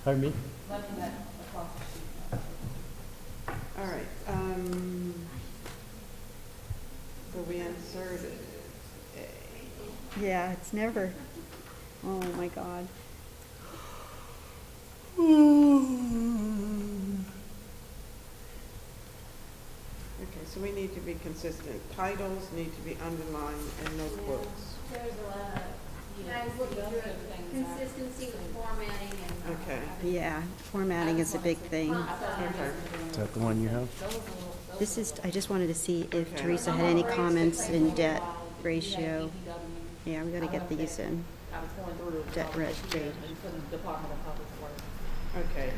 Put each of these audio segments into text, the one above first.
Pardon me? All right, so we inserted A. Yeah, it's never, oh my God. Okay, so we need to be consistent. Titles need to be underlined and no quotes. There's a lot of, you guys looking through it, consistency with formatting and. Okay. Yeah, formatting is a big thing. Okay. Is that the one you have? This is, I just wanted to see if Okay. Teresa had any comments in debt ratio. Yeah, we gotta get these in. I was going through Debt rate. for the Department of Public Works. Okay.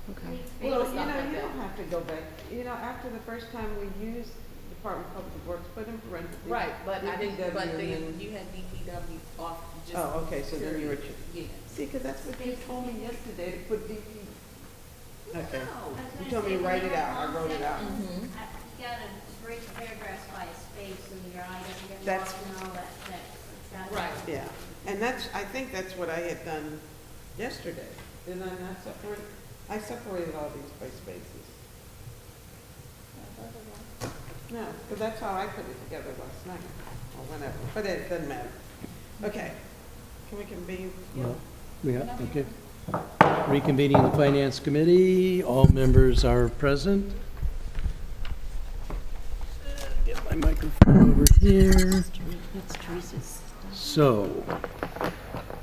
Okay. Well, you know, you don't have to go back. You know, after the first time we used Department of Public Works, put in parentheses. Right, but I didn't, DPW but and then- you had DPW off just. Oh, okay, so then you were, Yeah. see, because that's what you told me yesterday, to put DP. Okay. No, You told me to write it out, I wrote it out. Mm-hmm. You gotta break the paragraphs by a space and your eye doesn't get That's- lost and all that text. It's gotta be- Right. Yeah, and that's, I think that's what I had done yesterday. Did I not separate? I separated all these by spaces. No, but that's how I put it together last night, or whenever, but it doesn't matter. Okay, can we convene? No. Yeah, okay. Reconvening the Finance Committee, all members are present. Get my microphone over here. That's Teresa's. So,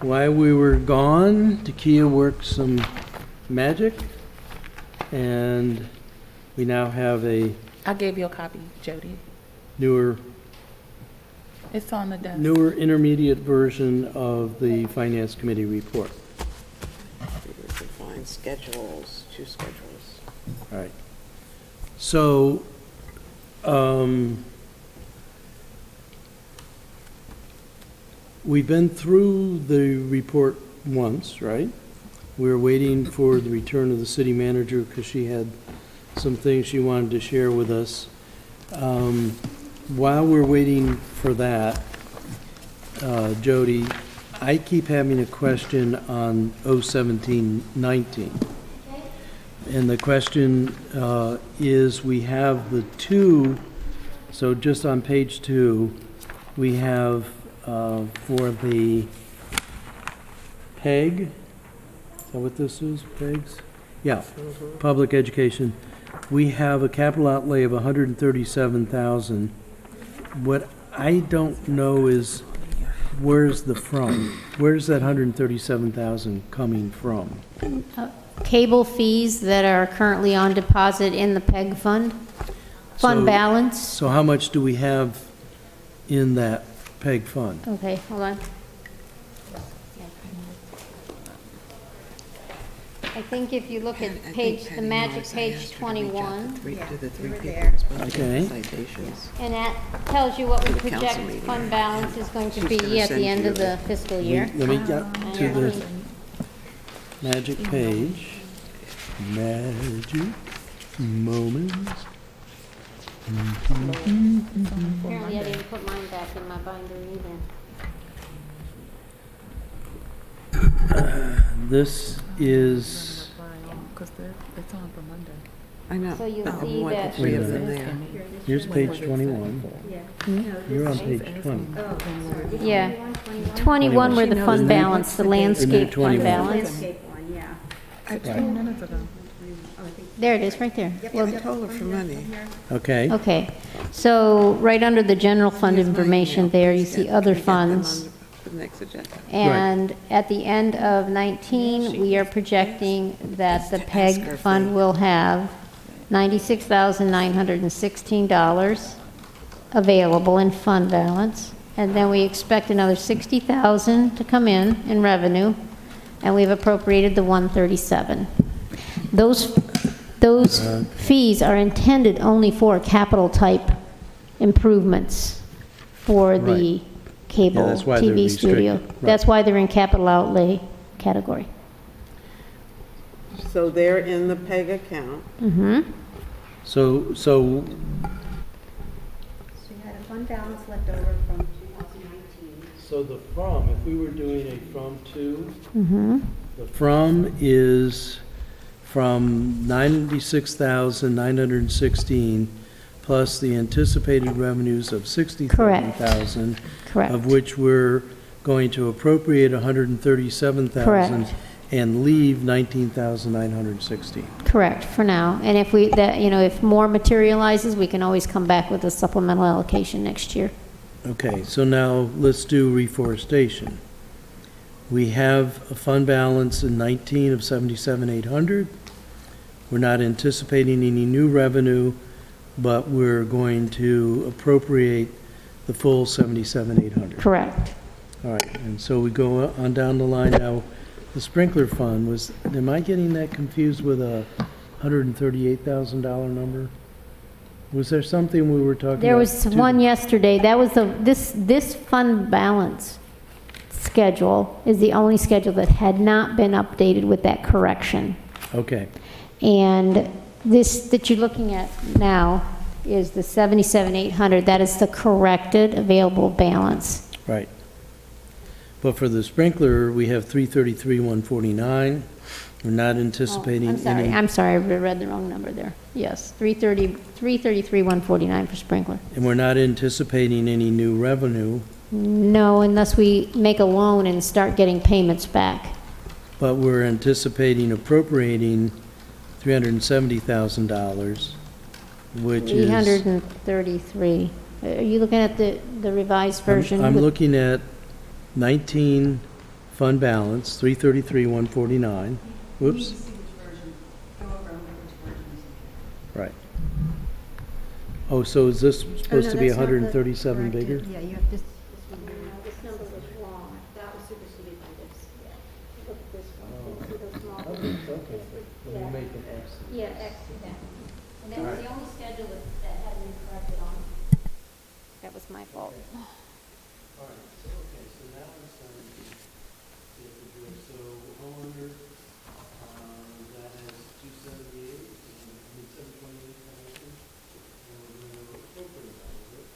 while we were gone, Takia worked some magic, and we now have a I gave you a copy, Jody. newer It's on the desk. intermediate version of the Finance Committee report. We can find schedules, two schedules. All right. So, we've been through the report once, right? We're waiting for the return of the city manager because she had some things she wanted to share with us. While we're waiting for that, Jody, I keep having a question on 01719. And the question is, we have the two, so just on page 2, we have for the PEG, is that what this is, PEGs? Yeah, public education. We have a capital outlay of 137,000. What I don't know is, where's the from? Where's that 137,000 coming from? Cable fees that are currently on deposit in the PEG fund, fund So- balance. So how much do we have in that PEG fund? Okay, hold on. I think if you look at page, the magic page 21, Okay. and that tells you what we For the council project meeting. fund balance is going to She's be gonna at send the end you of the fiscal year. Let me get to And the magic page. Magic moments. Apparently I didn't put mine back in my binder either. This is, Because it's on for Monday. I know. So you'll but I see want the that- three of them there. here's page 21. You're on page 20. Yeah, 21 where the fund balance, the landscape fund 21. balance. 15 minutes ago. There it is, right there. Well, I told her for money. Okay, Okay, so right under the general fund information there, you see other funds. For the next agenda. And at the end of 19, we are projecting that the PEG fund will have $96,916 available in fund balance. And then we expect another 60,000 to come in revenue, and we've appropriated the 137. Those fees are intended only for capital type improvements for the Right. cable Yeah, that's why they're TV studio. restricted. Right. That's why they're in capital outlay category. So they're in the PEG account. Mm-hmm. so, So you had a fund balance left over from 2019. so the from, if we were doing a from to, Mm-hmm. The from is from 96,916 plus the anticipated revenues of 67,000. Correct. Of which we're going to appropriate 137,000 Correct. and leave 19,916. Correct, for now. And if we, that, you know, if more materializes, we can always come back with a supplemental allocation next year. Okay, so now let's do reforestation. We have a fund balance in 19 of 77,800. We're not anticipating any new revenue, but we're going to appropriate the full 77,800. Correct. All right, and so we go on down the line now. The sprinkler fund was, am I getting that confused with a $138,000 number? Was there something we were talking about? There was one yesterday, that was this fund balance schedule is the only schedule that had not been updated with that correction. Okay, And this that you're looking at now is the 77,800, that is the corrected available balance. right. But for the sprinkler, we have 333,149. We're not anticipating any. I'm sorry, I read the wrong number there. Yes, 333,149 for sprinkler. And we're not anticipating any new revenue, No, unless we make a loan and start getting payments back. but we're anticipating appropriating $370,000, which is. 333. Are you looking at the revised version? I'm with- looking at 19 fund balance, 333,149. Whoops. Right. Oh, so is this supposed to be 137 bigger? Yeah, you have to, This number was wrong. That was superseded by this. Look at this one. See the small one? Yeah, X to that. And that was the only schedule that hadn't been corrected on. That was my fault. So homeowner, that has 278, I mean 728,000, and we're going to appropriate all of it.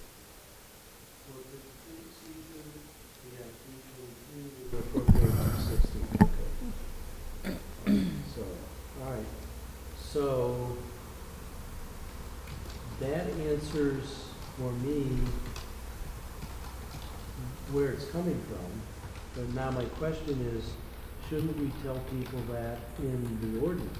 For the food season, we have 323, we're appropriate 260. So, all right, so that answers for me where it's coming from. But now my question is, shouldn't we tell people that in the ordinance?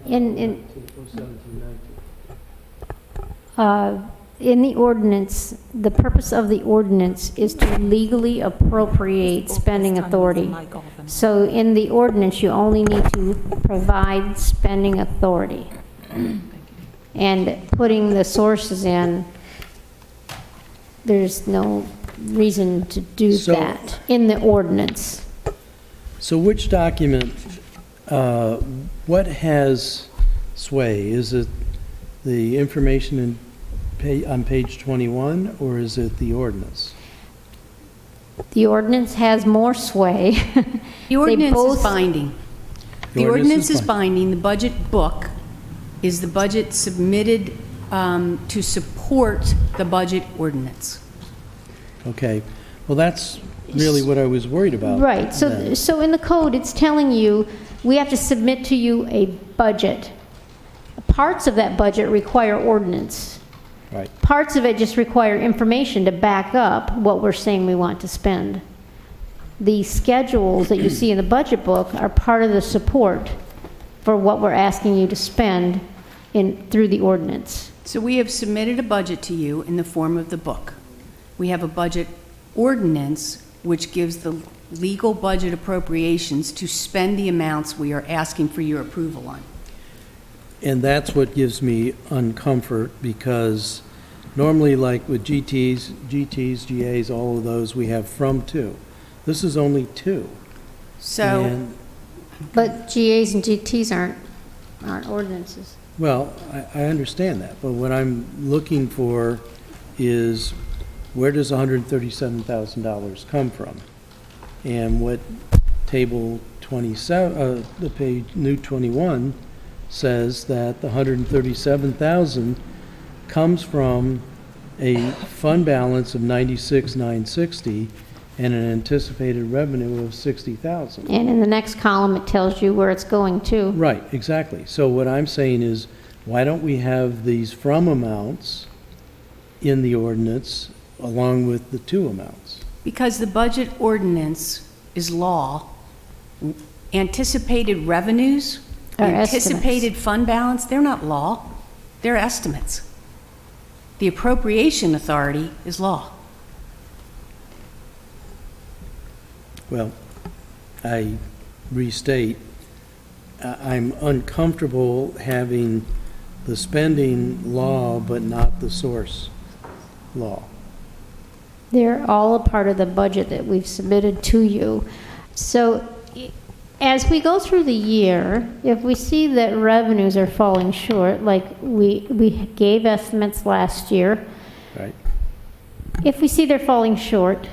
In 1719. In the ordinance, the purpose of the ordinance is to legally appropriate spending authority. So in the ordinance, you only need to provide spending authority. And putting the sources in, there's no reason to do So- that in the ordinance. So which document, what has sway? Is it the information on page 21, or is it the ordinance? The ordinance has more sway. The ordinance both- is binding. The The ordinance is fine. binding. The budget book is the budget submitted to support the budget ordinance. Okay, well, that's really what I was worried about. Right, so, then. so in the code, it's telling you, we have to submit to you a budget. Parts of that budget require ordinance. Right, Parts of it just require information to back up what we're saying we want to spend. The schedules that you see in the budget book are part of the support for what we're asking you to spend through the ordinance. So we have submitted a budget to you in the form of the book. We have a budget ordinance which gives the legal budget appropriations to spend the amounts we are asking for your approval on. and that's what gives me uncomfort, because normally, like with GTs, GAs, all of those, we have from to. This is only two. So, And, But GAs and GTs aren't ordinances. well, I understand that, but what I'm looking for is, where does $137,000 come from? And what table 27, the page, new 21, says that the 137,000 comes from a fund balance of 96,960 and an anticipated revenue of 60,000. And in the next column, it tells you where it's going to. Right, exactly. So what I'm saying is, why don't we have these from amounts in the ordinance along with the to amounts? Because the budget ordinance is law, anticipated revenues, Are estimates. anticipated fund balance, they're not law, they're estimates. The appropriation authority is law. Well, I restate, I'm uncomfortable having the spending law but not the source law. They're all a part of the budget that we've submitted to you. So as we go through the year, if we see that revenues are falling short, like we gave estimates last year, Right? if we see they're falling short,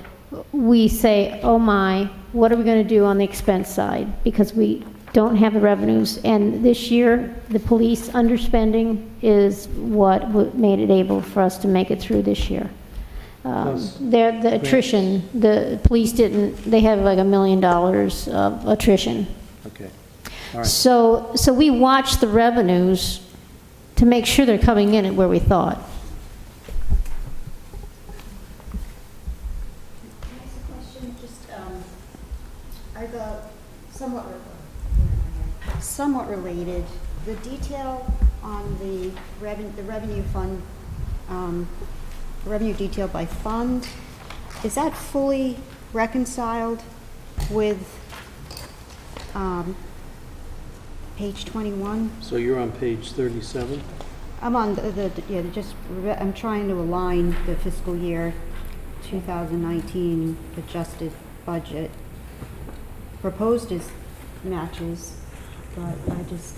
we say, oh my, what are we going to do on the expense side? Because we don't have the revenues. And this year, the police underspending is what made it able for us to make it through this year. Plus The attrition, the police they have like $1 million of attrition. Okay. All right. So we watch the revenues to make sure they're coming in at where we thought. Next question, just, are the somewhat related, the detail on the revenue fund, revenue detail by fund, is that fully reconciled with, page 21? So you're on page 37? I'm on I'm trying to align the fiscal year 2019 adjusted budget. Proposed is matches, but I just,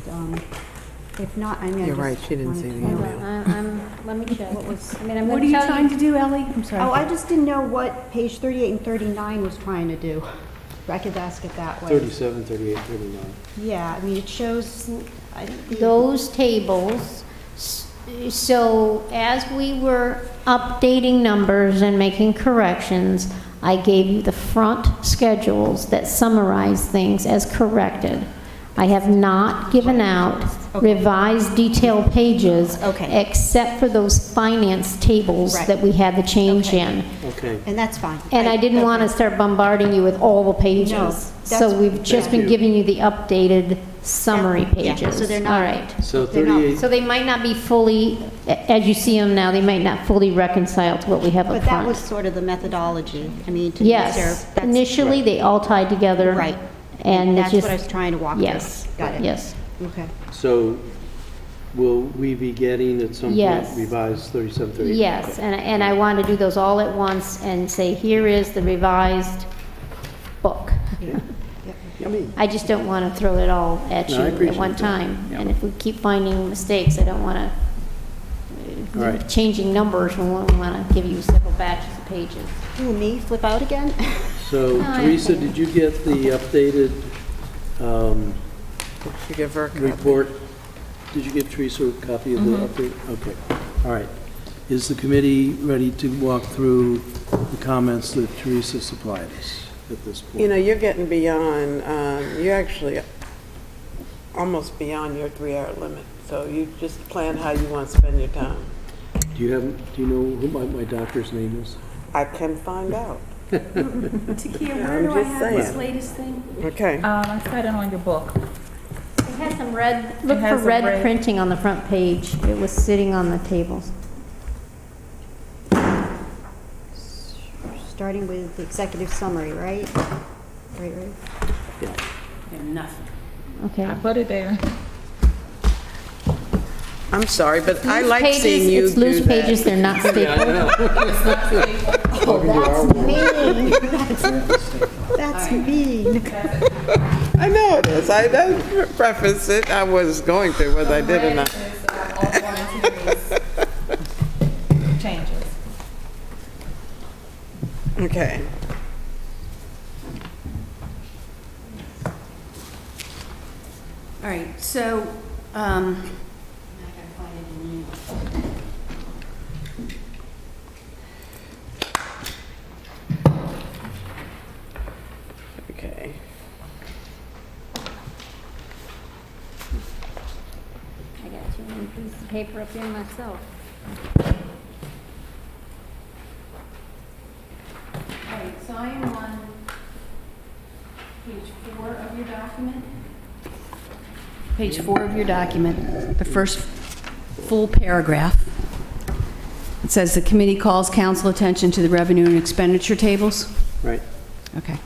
if not, I mean, I You're just right, she didn't wanted say to the know. email. Let me check. What was, I mean, I'm What are going you to tell trying to do, Ellie? I'm sorry. oh, I just didn't know what page 38 and 39 was trying to do. I could ask it that way. 37, 38, 39. Yeah, I mean, it shows, I think the. those tables. So as we were updating numbers and making corrections, I gave you the front schedules that summarize things as corrected. I have not given out revised detail pages Okay. except for those finance tables Right. that we had the change Okay. in. Okay. And that's fine. And I didn't want to start bombarding you with all the pages. No, So that's- we've just Thank been you. giving you the updated summary Yeah, pages. so they're not- All right. So They're not- 38, So they might not be fully, as you see them now, they might not fully reconcile to what we have up But that was front. sort of the methodology, I mean, to Yes, serve. that's- initially, they all tied together. Right. And it That's just. what I was trying to walk through. Yes. Got it. Yes. Okay. so will we be getting at some point Yes. revised 37, 38? Yes, and I want to do those all at once and say, here is the revised book. Yummy. I just don't want to throw it all at No, I you at appreciate one that. time. Yeah. And if we keep finding mistakes, I don't want to, All right. changing numbers, we want to give you several batches of pages. Ooh, me, flip out again? So No, I Teresa, understand. did you get the updated You give her a copy. report? Did you give Teresa a copy of the update? Okay, all right. Is the committee ready to walk through the comments that Teresa supplied us at this point? You know, you're getting beyond, you're actually almost beyond your 3-hour limit. So you just plan how you want to spend your time. Do you know who my doctor's name is? I can find out. Takia, where do I have this latest thing? Okay. I said it on your book. It has some red, look for has a red red- printing on the front page. It was sitting on the tables. Starting with the executive summary, right? Right. Yeah. Nothing. Okay. I put it there. I'm sorry, but I Loose like pages, seeing you it's do loose that. pages, they're not stapled. That's mean. I know it is. I preface it. I was going to, whether I did or not. Changes. Okay. All right, so, the paper up here myself. All right, so I am on page 4 of your document. Page 4 of your document, the first full paragraph. It says, "The committee calls council attention to the revenue and expenditure tables." Right. Okay.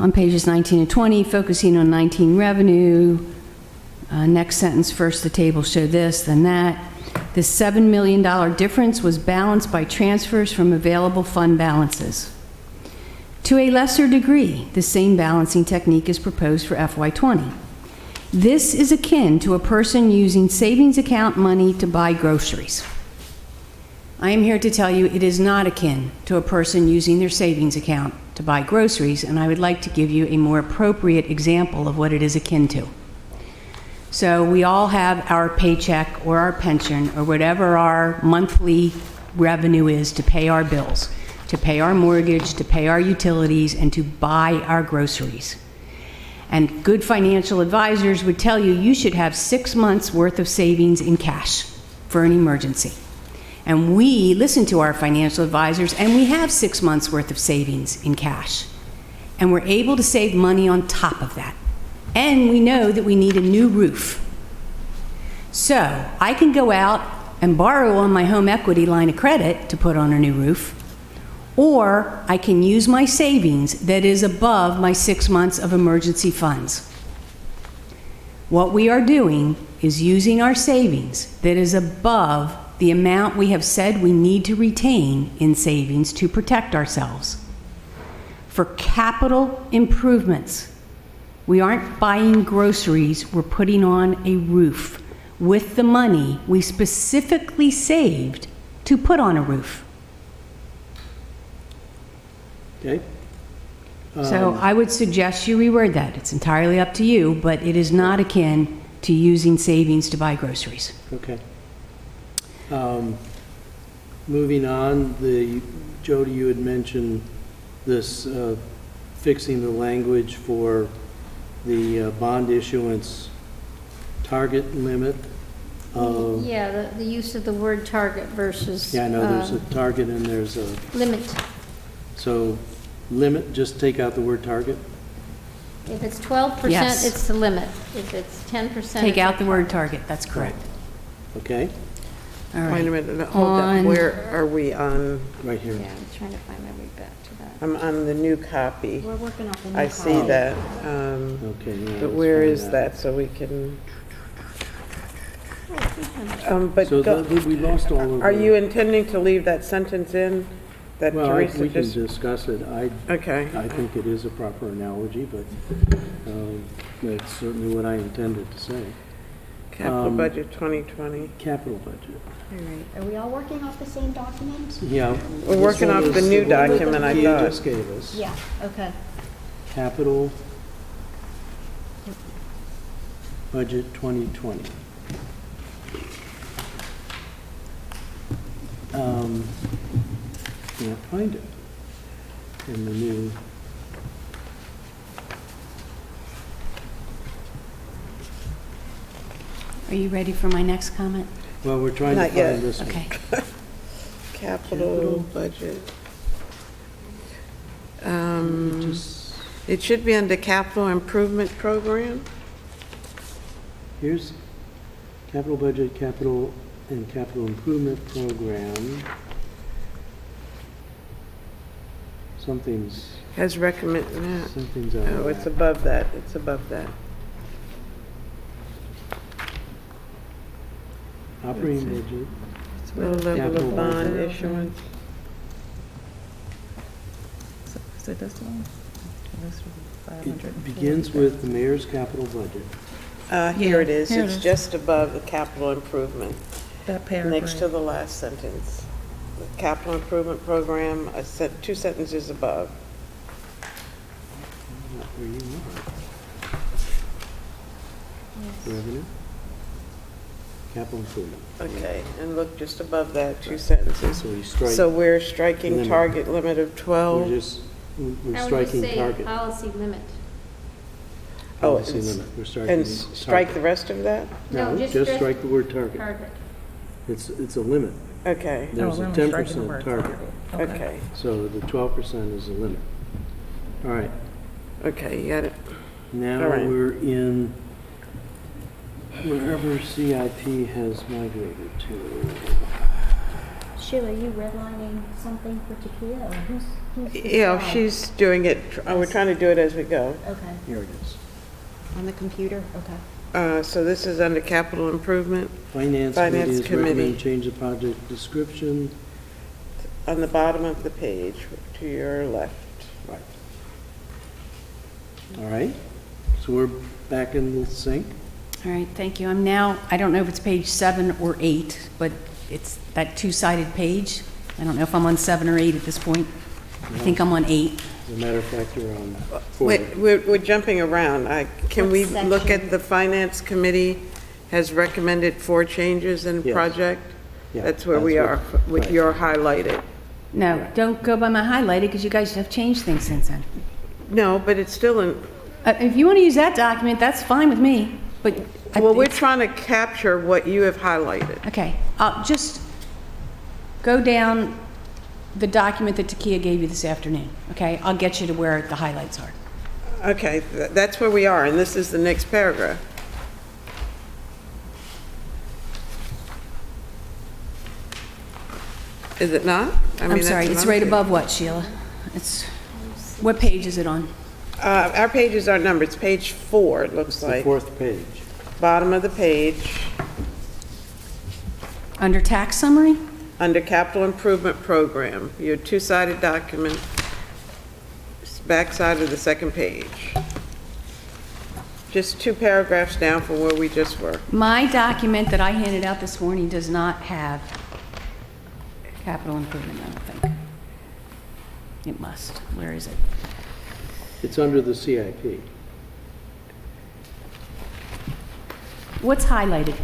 On pages 19 and 20, focusing on 19 revenue. Next sentence, first the table show this, then that. This $7 million difference was balanced by transfers from available fund balances. To a lesser degree, the same balancing technique is proposed for FY20. This is akin to a person using savings account money to buy groceries. I am here to tell you it is not akin to a person using their savings account to buy groceries, and I would like to give you a more appropriate example of what it is akin to. So we all have our paycheck or our pension or whatever our monthly revenue is to pay our bills, to pay our mortgage, to pay our utilities, and to buy our groceries. And good financial advisors would tell you you should have 6 months' worth of savings in cash for an emergency. And we listen to our financial advisors, and we have 6 months' worth of savings in cash. And we're able to save money on top of that. And we know that we need a new roof. So I can go out and borrow on my home equity line of credit to put on a new roof, or I can use my savings that is above my 6 months of emergency funds. What we are doing is using our savings that is above the amount we have said we need to retain in savings to protect ourselves. For capital improvements, we aren't buying groceries, we're putting on a roof with the money we specifically saved to put on a roof. Okay. So I would suggest you reword that. It's entirely up to you, but it is not akin to using savings to buy groceries. Okay. Moving on, Jody, you had mentioned this, fixing the language for the bond issuance target limit. Yeah, the use of the word target versus. Yeah, I know there's a target and there's a, Limit. so limit, just take out the word target? If it's 12%, Yes. it's the limit. If it's 10%. Take it's out a the word target, that's correct. Okay, All right. Wait a minute, hold up. On- Where are we on? right here. Yeah, I'm trying to find my way back to that. I'm on the new copy. We're working off the new I see copy. that. Okay, yeah. But let's where find is that so we can, Oh, but So go- we lost all of the. are you intending to leave that sentence in that Well, Teresa we can just? discuss it. Okay, I think it is a proper analogy, but that's certainly what I intended to say. capital budget 2020. Capital budget. All right, are we all working off the same document? Yeah. We're this working one off is the new one that document, I Kia thought. just gave us. Yeah, okay. Capital budget 2020. Can't find it in the new. Are you ready for my next comment? Well, we're trying to Not yet. find this one. Okay. Capital budget. Just, It should be under capital improvement program. here's capital budget, capital and capital improvement program. Something's Has recommend, out of oh, it's whack. above that, it's above that. Operating budget. Low level Capital of bond budget. issuance. Is it this one? It begins with the mayor's capital budget. Here it is, here it it's is. just above the capital improvement, That paragraph. next to the last sentence. The capital improvement program, I said 2 sentences above. Not where you are. Revenue. Capital improvement. Okay, and look just above that, 2 sentences. So we strike, So we're striking Limit. target limit of we're 12. just, we're How would you striking say target. policy limit? policy and s- limit. We're striking. And strike the target. rest of that? No, just strike the word target. It's a limit. Okay, There's we're a only 10% striking the word target. okay, So the 12% is the limit. All right, okay, you got it. now All right. we're in wherever CIP has migrated to. Sheila, are you redlining something for Takia, or who's the Yeah, slide? she's doing it, we're trying to do it as we go. Okay. Here it is. On the computer, okay. So this is under capital improvement, Finance Finance Committee has Committee. recommended change of project description. on the bottom of the page, to your left. Right. All right, so we're back in the sync. All right, thank you. I'm now, I don't know if it's page 7 or 8, but it's that two-sided page. I don't know if I'm on 7 or 8 at this point. I think I'm on 8. As a matter of fact, you're on 4. Wait, we're jumping around. Can we What look section? at the Finance Committee has recommended 4 changes in Yes. project? Yeah, That's where we are, with right. your highlighted. No, don't go by my highlighted, because you guys have changed things since then. No, but it's still in, If you want to use that document, that's fine with me, but. well, we're trying to capture what you have highlighted. Okay, just go down the document that Takia gave you this afternoon, okay? I'll get you to where the highlights are. Okay, that's where we are, and this is the next paragraph. Is it not? I mean, I'm that's sorry, what it's I'm right seeing. above what, Sheila? It's, what page is it on? Our pages are numbered. It's page 4, it looks It's the like. 4th page. Bottom of the page, Under tax summary? under capital improvement program, your two-sided document, backside of the second page. Just 2 paragraphs down from where we just were. My document that I handed out this morning does not have capital improvement, I don't think. It must. Where is it? It's under the CIP. What's highlighted?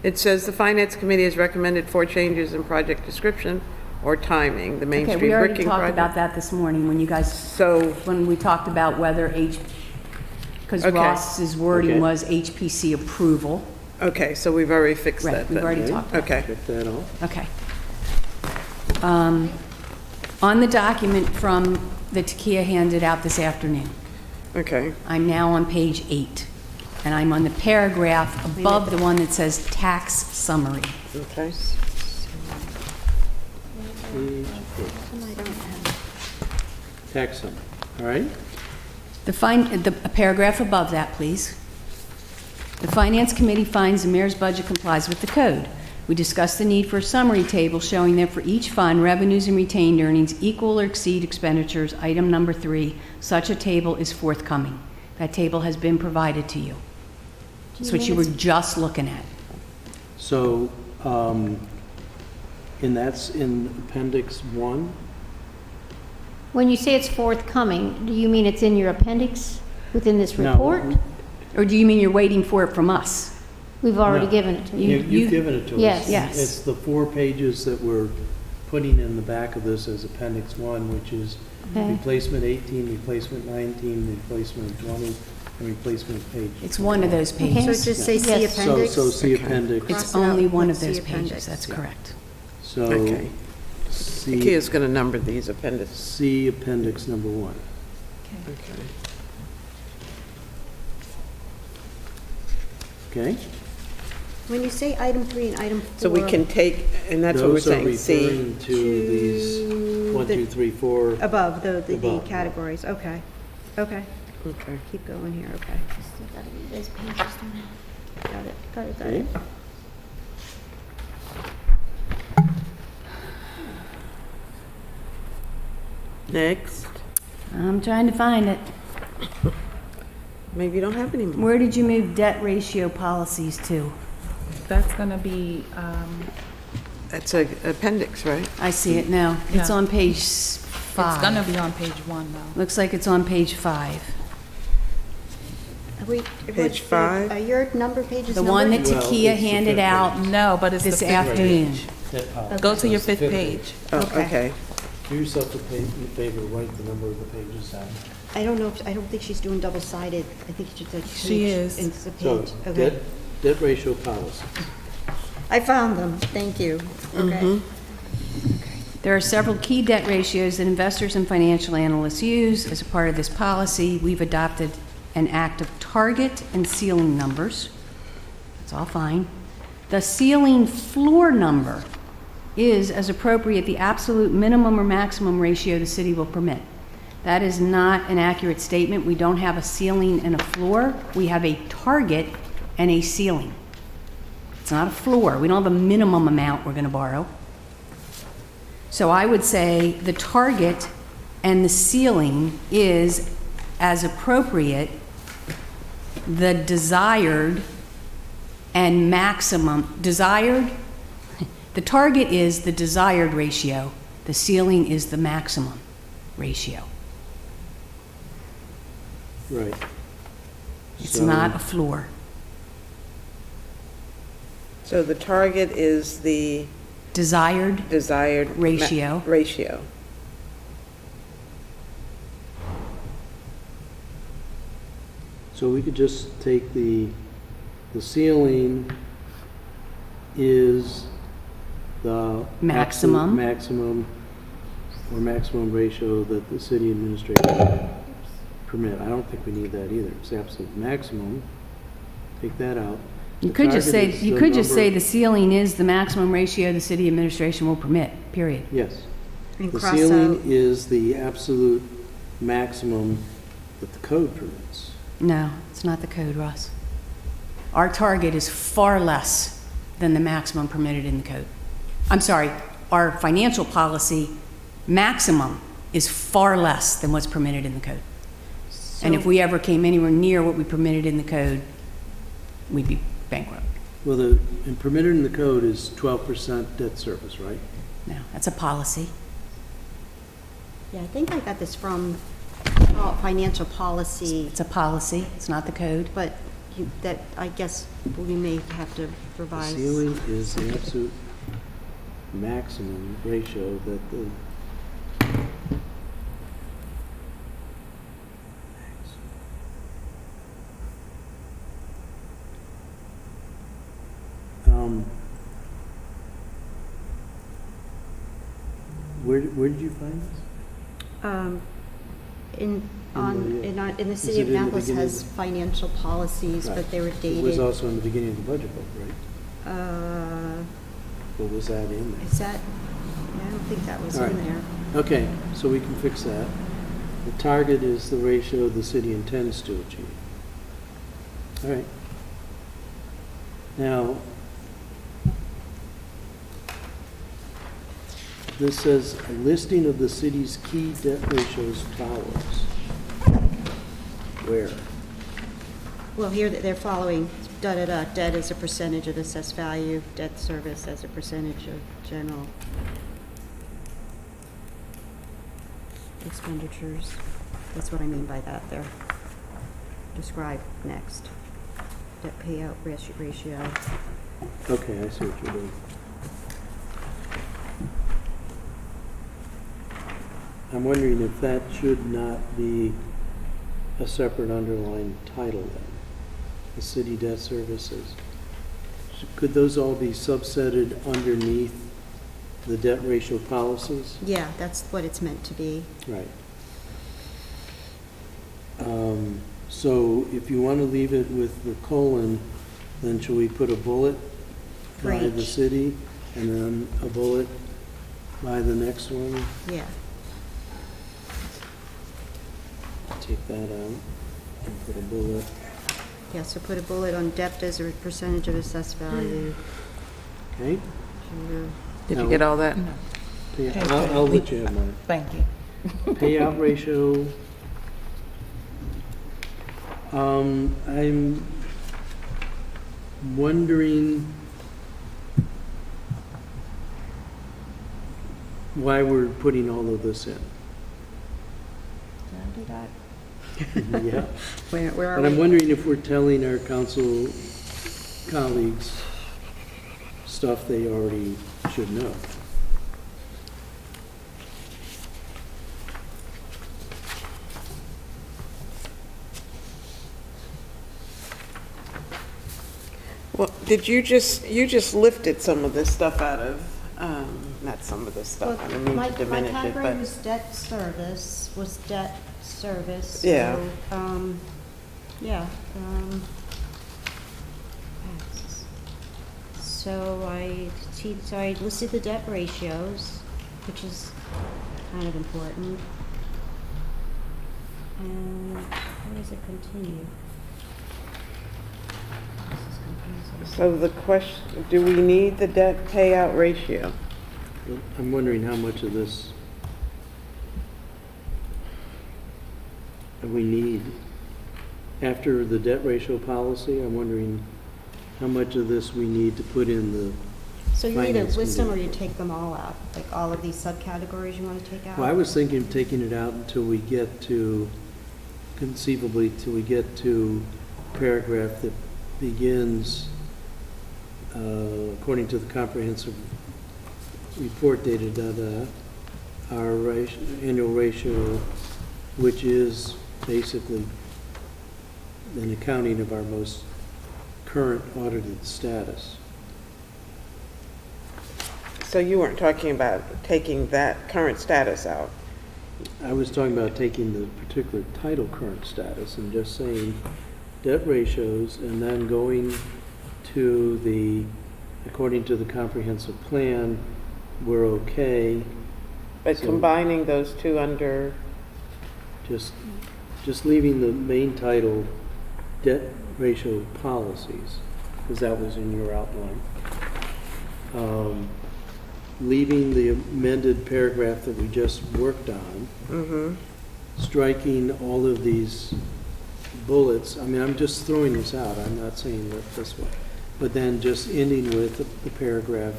It says the Finance Committee has recommended 4 changes in project description or timing, the Main Okay, Street we already bricking talked about project. that this morning when you guys, So, when we talked about whether because Okay. Ross's wording Okay. was HPC approval. okay, so we've already fixed Right, that we've then. already talked about Okay, Check that off. Okay. On the document from the Takia handed out this afternoon, okay. I'm now on page 8, and I'm on the paragraph above the one that says tax summary. Okay. Page 8. Tax summary, all right? A paragraph above that, please. The Finance Committee finds the mayor's budget complies with the code. We discussed the need for a summary table showing that for each fund, revenues and retained earnings equal or exceed expenditures. Item number 3, such a table is forthcoming. That table has been provided to you. That's what you were just looking at. So, and that's in Appendix 1? When you say it's forthcoming, do you mean it's in your appendix within this No. report? Or do you mean you're waiting for it from us? We've already No. given it to you. You've given it to us. Yes. Yes. It's the 4 pages that we're putting in the back of this as Appendix 1, which is Okay. replacement 18, replacement 19, replacement 20, and replacement page. It's one of those Okay. So pages. just say C Yes. appendix? So see Appendix, It's Cross it out only and one put of those C appendix. pages, that's correct. so Okay. see, Kia's going to number these appendices. see Appendix number 1. Okay. Okay? When you say item 3 and item 4. So we can take, and that's what we're saying, Those are C. referring to these 1, 2, 3, 4. Above the Above. categories, okay. Okay, Okay. keep going here, okay. Those pages don't have- Got it, got it, got Okay? it. Next. I'm trying to find it. Maybe you don't have any more. Where did you move debt ratio policies to? That's gonna be, That's a appendix, right? I see it now. It's Yeah. on page it's 5. gonna be on page 1 though. Looks like it's on page 5. Wait, Page what's 5? Your number page is The one that numbered? Well, Takia it's the handed 5th out No, but it's the this 5th afternoon. page. Go to your 5th page. Oh, Okay. okay. Do yourself a favor, write the number of the pages down. I don't know, I don't think she's doing double-sided. I think it's just a page. She is. It's a So, page, okay. debt ratio policy. I found them, thank you. Okay. There are several key debt ratios that investors and financial analysts use. As a part of this policy, we've adopted an act of target and ceiling numbers. That's all fine. The ceiling floor number is, as appropriate, the absolute minimum or maximum ratio the city will permit. That is not an accurate statement. We don't have a ceiling and a floor. We have a target and a ceiling. It's not a floor. We don't have a minimum amount we're going to borrow. So I would say the target and the ceiling is, as appropriate, the desired and maximum. The target is the desired ratio. The ceiling is the maximum ratio. Right. It's So- not a floor. So the target is the Desired desired Ratio. ratio. So we could just take the ceiling is the Maximum. absolute maximum ratio that the city administrator permit. I don't think we need that either. It's the absolute maximum. Take that out. You The could just say, target is you the could just say number- the ceiling is the maximum ratio the city administration will permit, period. Yes. And The cross ceiling out, is the absolute maximum that the code permits. No, it's not the code, Russ. Our target is far less than the maximum permitted in the code. I'm sorry, our financial policy maximum is far less than what's permitted in the code. And if we ever came anywhere near what we permitted in the code, we'd be bankrupt. Well, and permitted in the code is 12% debt service, right? No, that's a policy. yeah, I think I got this from financial policy, It's a policy, it's not the code. but that, I guess, we may have to The revise. ceiling is the absolute maximum ratio that the where did you find this? In the Is city it of in the Annapolis beginning has of financial policies, Right. but they were It was dated. also in the beginning of the budget book, right? Uh, Or was that in there? is that, yeah, I don't think that was All in right. there. Okay, so we can fix that. The target is the ratio the city intends to achieve. All right. Now, this says a listing of the city's key debt ratios follows. Where? Well, here they're following da-da-da, debt as a percentage of assessed value, debt service as a percentage of general expenditures. That's what I mean by that there. Describe next. Debt payout ratio. Okay, I see what you're doing. I'm wondering if that should not be a separate underlined title then, the city debt services. Could those all be subsetted underneath the debt ratio policies? Yeah, that's what it's meant to be. Right. So if you want to leave it with the colon, then should we put a bullet For by the each. city and then a bullet by the next one? Yeah. Take that out and put a bullet. Yeah, so put a bullet on debt as a percentage of assessed value. Okay? Sure. Did No. you get all that? Yeah, I'll let you have mine. Thank you. Payout ratio. I'm wondering why we're putting all of this in. Did I do that? Yeah. Where are But I'm we? wondering if we're telling our council colleagues stuff they already should know. Did you just lifted some of this stuff out of, not some of this stuff, I don't mean My to diminish it, category but, was debt service. Yeah. So, yeah. So I listed the debt ratios, which is kind of important. And how does it continue? This is confusing. so the question, do we need the debt payout ratio? I'm wondering how much of this we need. After the debt ratio policy, I'm wondering how much of this we need to put in the, So you either Finance list them or committee. you take them all out, like all of these subcategories you want to take out? well, I was thinking of taking it out until we get to, conceivably, till we get to paragraph that begins, according to the comprehensive report dated, our annual ratio, which is basically an accounting of our most current audited status. So you weren't talking about taking that current status out? I was talking about taking the particular title current status and just saying debt ratios and then going to the, according to the comprehensive plan, we're okay, But So- combining those two under, just leaving the main title, debt ratio policies, because that was in your outline. Leaving the amended paragraph that we just worked on, striking all of these bullets. I mean, I'm just throwing this out, I'm not saying that this way. But then just ending with the paragraph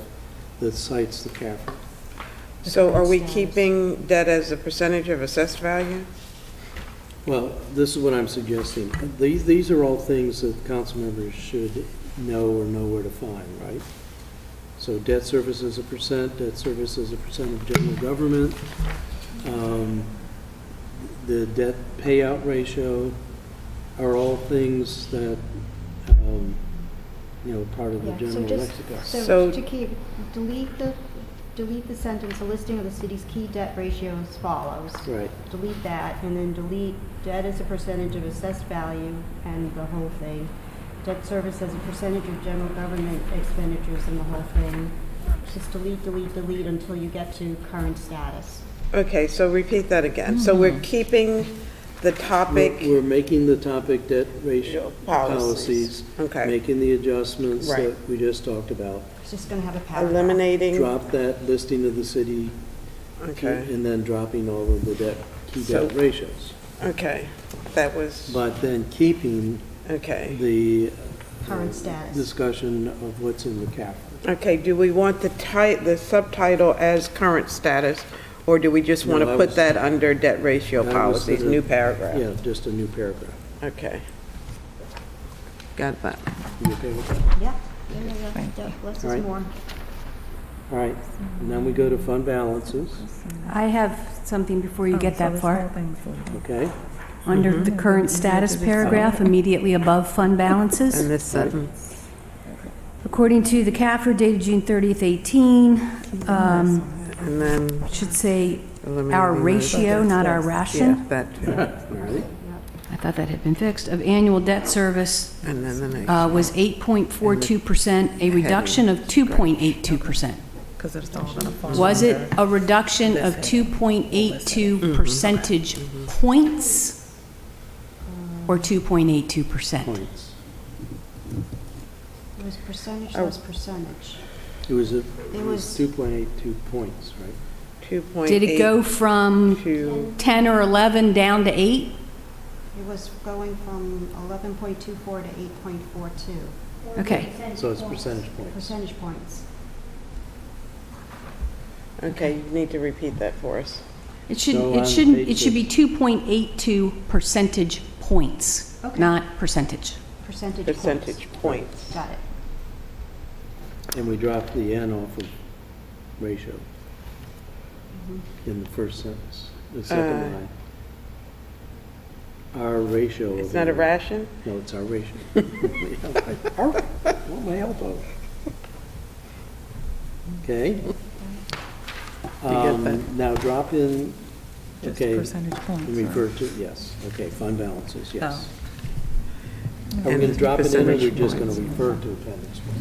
that cites the CAFR. so are we Status. keeping debt as a percentage of assessed value? Well, this is what I'm suggesting. These are all things that council members should know or know where to find, right? So debt service as a percent, debt service as a percent of general government, the debt payout ratio are all things that, part of the Yeah, so general just, lexicon. So- so to keep, delete the sentence, a listing of the city's key debt ratio as follows. Right. Delete that, and then delete debt as a percentage of assessed value and the whole thing. Debt service as a percentage of general government expenditures and the whole thing. Just delete until you get to current status. Okay, so repeat that again. So we're keeping the topic, We're making the topic debt ratio Policies. policies. Okay. Making the adjustments Right. that we just talked about. It's just gonna have a paragraph. eliminating, Drop that listing of the city, okay, and then dropping all of the key So- debt ratios. okay, that was, But then keeping okay. the Current status. discussion of what's in the CAFR. Okay, do we want the subtitle as current status, or do we just want No, to I put was- that under debt ratio I was policies, gonna- new paragraph? Yeah, just a new paragraph. Okay. Got that. You okay with that? Yeah, yeah, less All right. is more. All right, and then we go to fund balances, I have something before you get that far. okay? Under the current status paragraph, immediately above fund balances. And this sentence, According to the CAFR dated June 30th, 18, and then it should say eliminating our those. ratio, not our Yeah, ration. that too. All right, I thought that had been fixed, of annual debt service And then the next. was 8.42%, a reduction of 2.82%. Because it's all gonna fall. Was it a reduction of 2.82 percentage points or 2.82%? points. It was percentage Oh. less percentage. It was It was- 2.82 points, right? 2.8 Did it go from to, 10 or 11 down to 8? It was going from 11.24 to 8.42 Okay. So it's percentage points. percentage points. okay, you need to repeat that for us. It should, So it on shouldn't, page it should be 2.82 percentage points, Okay. not percentage. Percentage points. Percentage points. Got it. And we dropped the N off of ratio in the first sentence, the second line. our ratio. It's of not a it. ration? No, it's our ratio. Want my elbow. Okay. get that? Now drop in, Just okay. percentage points, And right? refer to, yes, okay, fund balances, yes. Oh. Are we And gonna drop it in, or we're percentage just gonna points. refer to appendix one?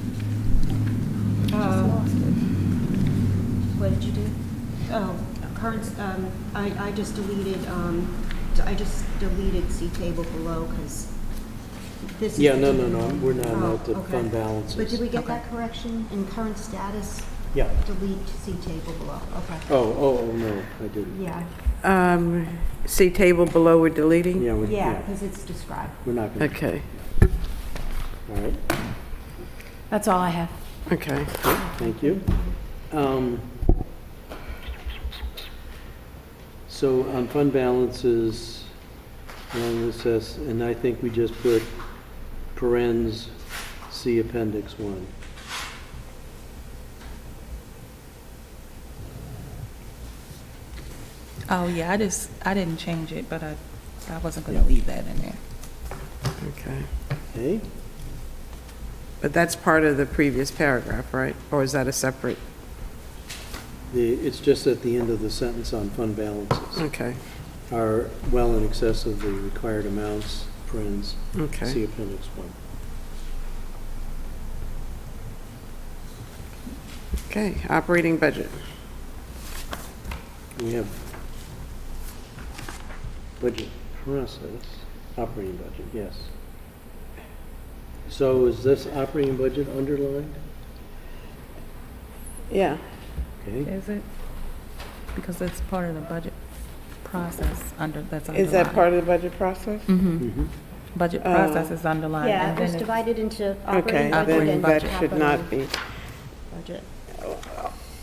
What did you do? Oh, current, I just deleted, C table below, because this is. Yeah, no, we're not Oh, at the okay. fund balances. But did we get that correction in current status? Yeah. Delete C table below, okay. Oh, no, I didn't. Yeah, See table below we're deleting? Yeah, yeah, because it's described. we're not gonna, Okay, all right, That's all I have. okay. thank you. So on fund balances, and this says, and I think we just put parens C appendix one. Oh, yeah, I didn't change it, but I wasn't gonna leave that in there. Okay. Okay, But that's part of the previous paragraph, right? Or is that a separate? it's just at the end of the sentence on fund balances. Okay, Are well in excess of the required amounts, parens C okay. appendix one. Okay, operating budget. We have budget process, operating budget, yes. So is this operating budget underlined? Yeah, Okay, Is it? Because that's part of the budget process that's underlined. is that part of the budget process? mhm. Budget process is underlined. Yeah, and it was then divided into Okay, operating budget then and that capital should not be. budget.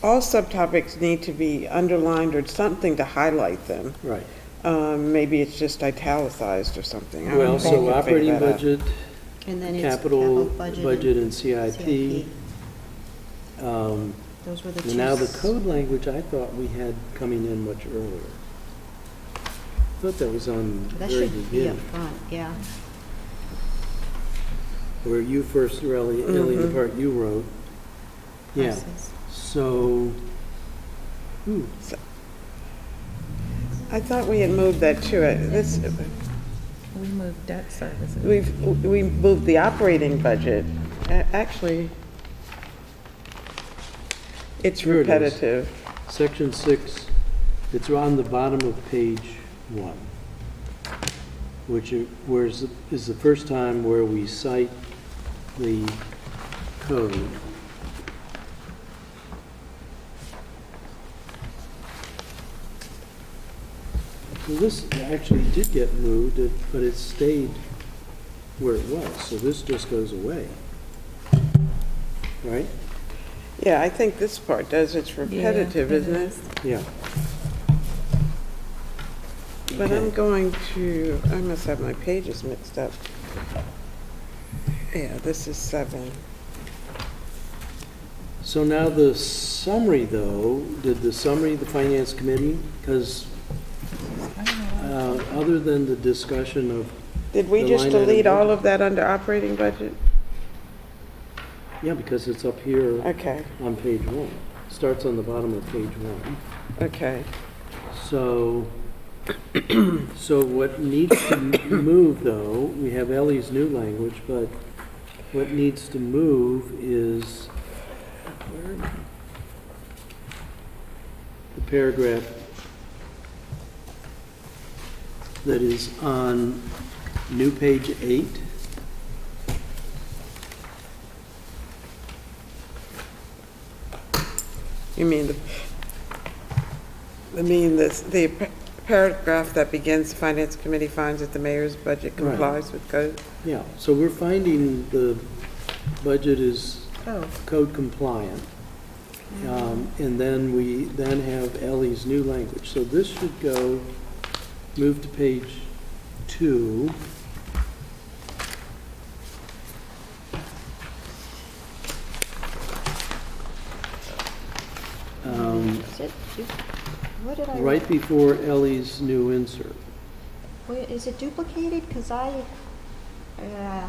All subtopics need to be underlined or something to highlight them. Right. Maybe it's just italicized or something. I don't Well, know. so We can figure operating that out. budget, And then it's capital budget budget and and CIP. Those were the two. And now the code language I thought we had coming in much earlier. I thought that was on the That very should be up beginning, front, yeah. where you first, Ellie, the part you wrote. Yeah, Process. so, I thought we had moved that too. we moved debt services. We moved the operating budget. Actually, it's Here it is. repetitive. section 6, it's on the bottom of page 1, is the first time where we cite the code. So this actually did get moved, but it stayed where it was, so this just goes away. Right? Yeah, I think this part does. It's repetitive, it isn't it? is. Yeah. But Okay. I'm going to, I must have my pages mixed up. Yeah, this is 7. So now the summary, though, did the summary, the finance committee, because other than the discussion of, Did we The just line item delete all budget. of that under operating budget? yeah, because it's up here Okay, on page 1, starts on the bottom of page 1. okay. So, so what needs to move, though, we have Ellie's new language, but what needs to move is the paragraph that is on new page 8. You mean the paragraph that begins, the finance committee finds that the mayor's budget Right. complies with code? Yeah, so we're finding the budget is Oh, code compliant. And then we then have Ellie's new language. So this should go, move to page 2. What did I? Right before Ellie's new insert. Wait, is it duplicated? Because I don't know.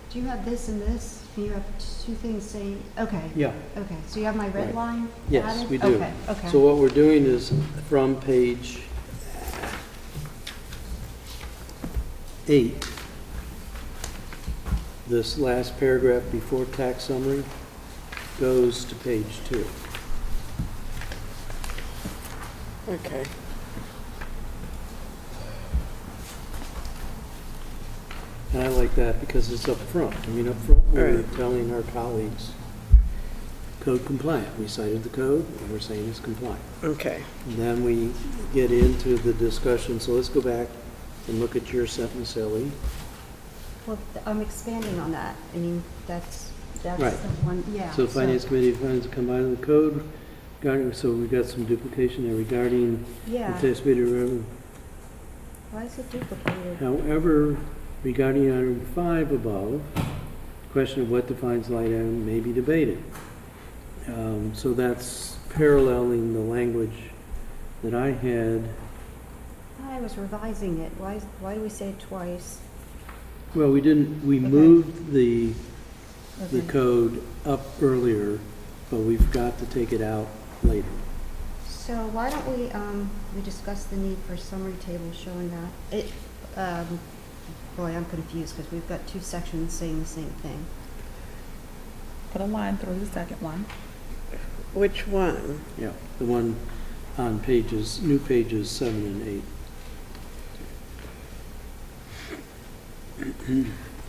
Do you have this and this? You have two things saying, okay. Yeah. Okay, so you have my red Right. line Yes, added? we do. Okay, okay. So what we're doing is from page 8, this last paragraph before tax summary goes to page 2. Okay. And I like that because it's up front. I mean, up front, we're Right. telling our colleagues, code compliant. We cited the code, and we're saying it's compliant. Okay. And then we get into the discussion, so let's go back and look at your sentence, Ellie. Well, I'm expanding on that. I mean, that's the Right. one, yeah. So Finance Committee finds a combined the code, regarding, so we've got some duplication there regarding Yeah, anticipated revenue. why is it duplicated? However, regarding item 5 above, the question of what defines light item may be debated. So that's paralleling the language that I had. I was revising it. Why do we say it twice? Well, we didn't, we Okay. moved the Okay. code up earlier, but we've got to take it out later. So why don't we discuss the need for a summary table showing that? Boy, I'm confused because we've got two sections saying the same thing. Put a line through the second one. Which one? Yeah, the one on pages, new pages 7 and 8.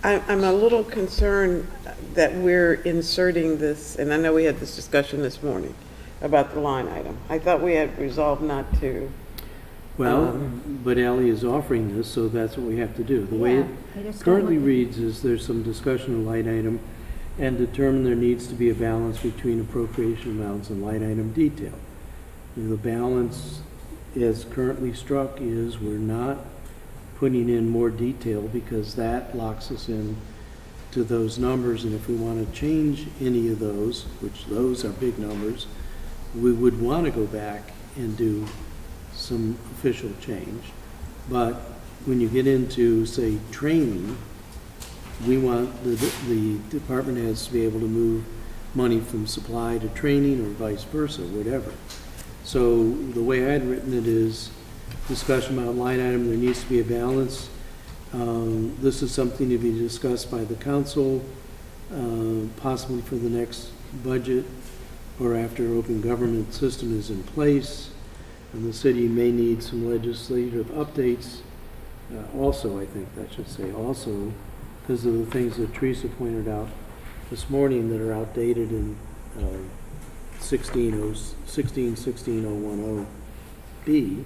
I'm a little concerned that we're inserting this, and I know we had this discussion this morning about the line item. I thought we had resolved not to. Well, but Ally is offering this, so that's what we have to do. The way it Yeah, I just don't currently like- reads is there's some discussion of light item and determine there needs to be a balance between appropriation amounts and light item detail. And the balance as currently struck is we're not putting in more detail because that locks us in to those numbers. And if we want to change any of those, which those are big numbers, we would want to go back and do some official change. But when you get into, say, training, we want the department heads to be able to move money from supply to training or vice versa, whatever. So the way I had written it is discussion about line item, there needs to be a balance. This is something to be discussed by the council, possibly for the next budget or after open government system is in place. And the city may need some legislative updates. Also, I think that should say also, because of the things that Teresa pointed out this morning that are outdated in 1616010B.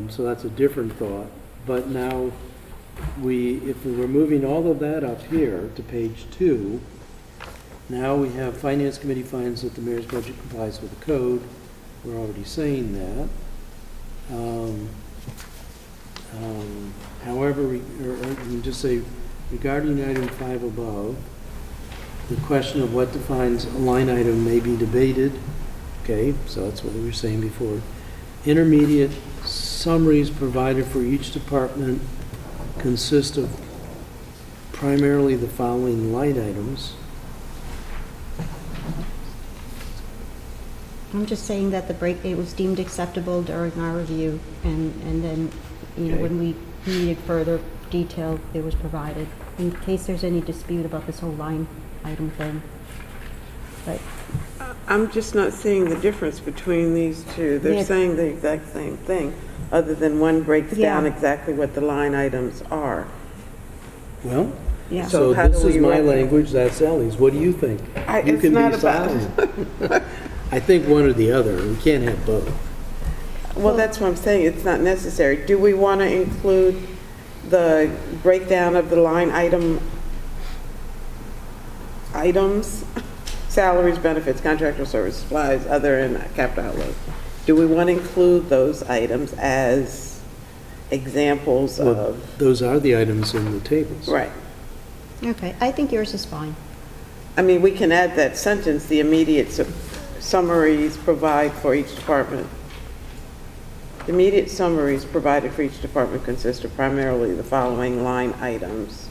So that's a different thought. But now, if we were moving all of that up here to page 2, now we have Finance Committee finds that the mayor's budget complies with the code. We're already saying that. However, we can just say, regarding item 5 above, the question of what defines a line item may be debated. Okay, so that's what we were saying before. Intermediate summaries provided for each department consist of primarily the following line items. I'm just saying that it was deemed acceptable during our review, and then, Okay. when we needed further detail, it was provided, in case there's any dispute about this whole line item thing. But, I'm just not seeing the difference between these two. They're Yeah. saying the exact same thing, other than one breaks down Yeah. exactly what the line items are. Well, yeah. So so how this do is we my write that? language, that's Ellie's. What do you think? You It's can be not about, silent. I think one or the other. We can't have both. well, that's what I'm saying, it's not necessary. Do we want to include the breakdown of the line items, salaries, benefits, contractual service, supplies, other and capital outlay? Do we want to include those items as examples Well, of, those are the items in the tables. right? Okay, I think yours is fine. I mean, we can add that sentence, the immediate summaries provide for each department. Immediate summaries provided for each department consist of primarily the following line items.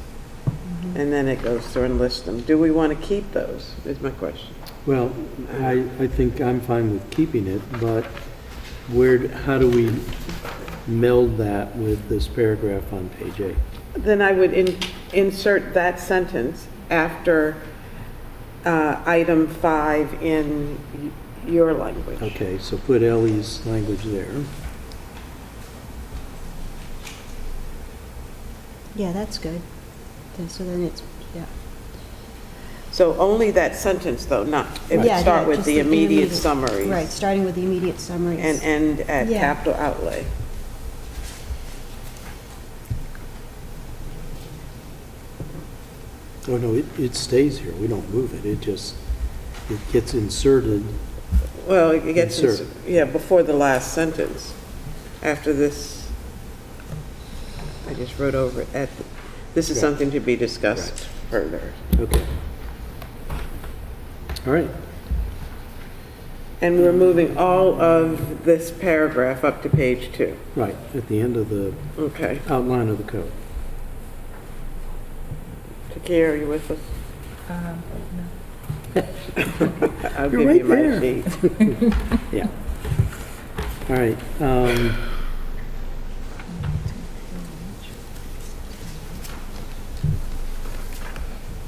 And then it goes through and lists them. Do we want to keep those, is my question. Well, I think I'm fine with keeping it, but how do we meld that with this paragraph on page 8? Then I would insert that sentence after item 5 in your language. Okay, so put Ellie's language there. Yeah, that's good. So then it's, yeah. So only that sentence, though, not, it would Yeah, start yeah, with just the immediate summaries. Right, starting with the immediate summaries. And end at Yeah. capital outlay. Oh, no, it stays here. We don't move it. It gets inserted. Well, it gets, Insert. yeah, before the last sentence. After this, I just wrote over it at, this is Right. something to be discussed further. Okay. All right. And we're moving all of this paragraph up to page 2. Right, at the end of the Okay. outline of the code. Takira, are you with us? No. I'll You're give you right my there. sheet. Yeah. All right.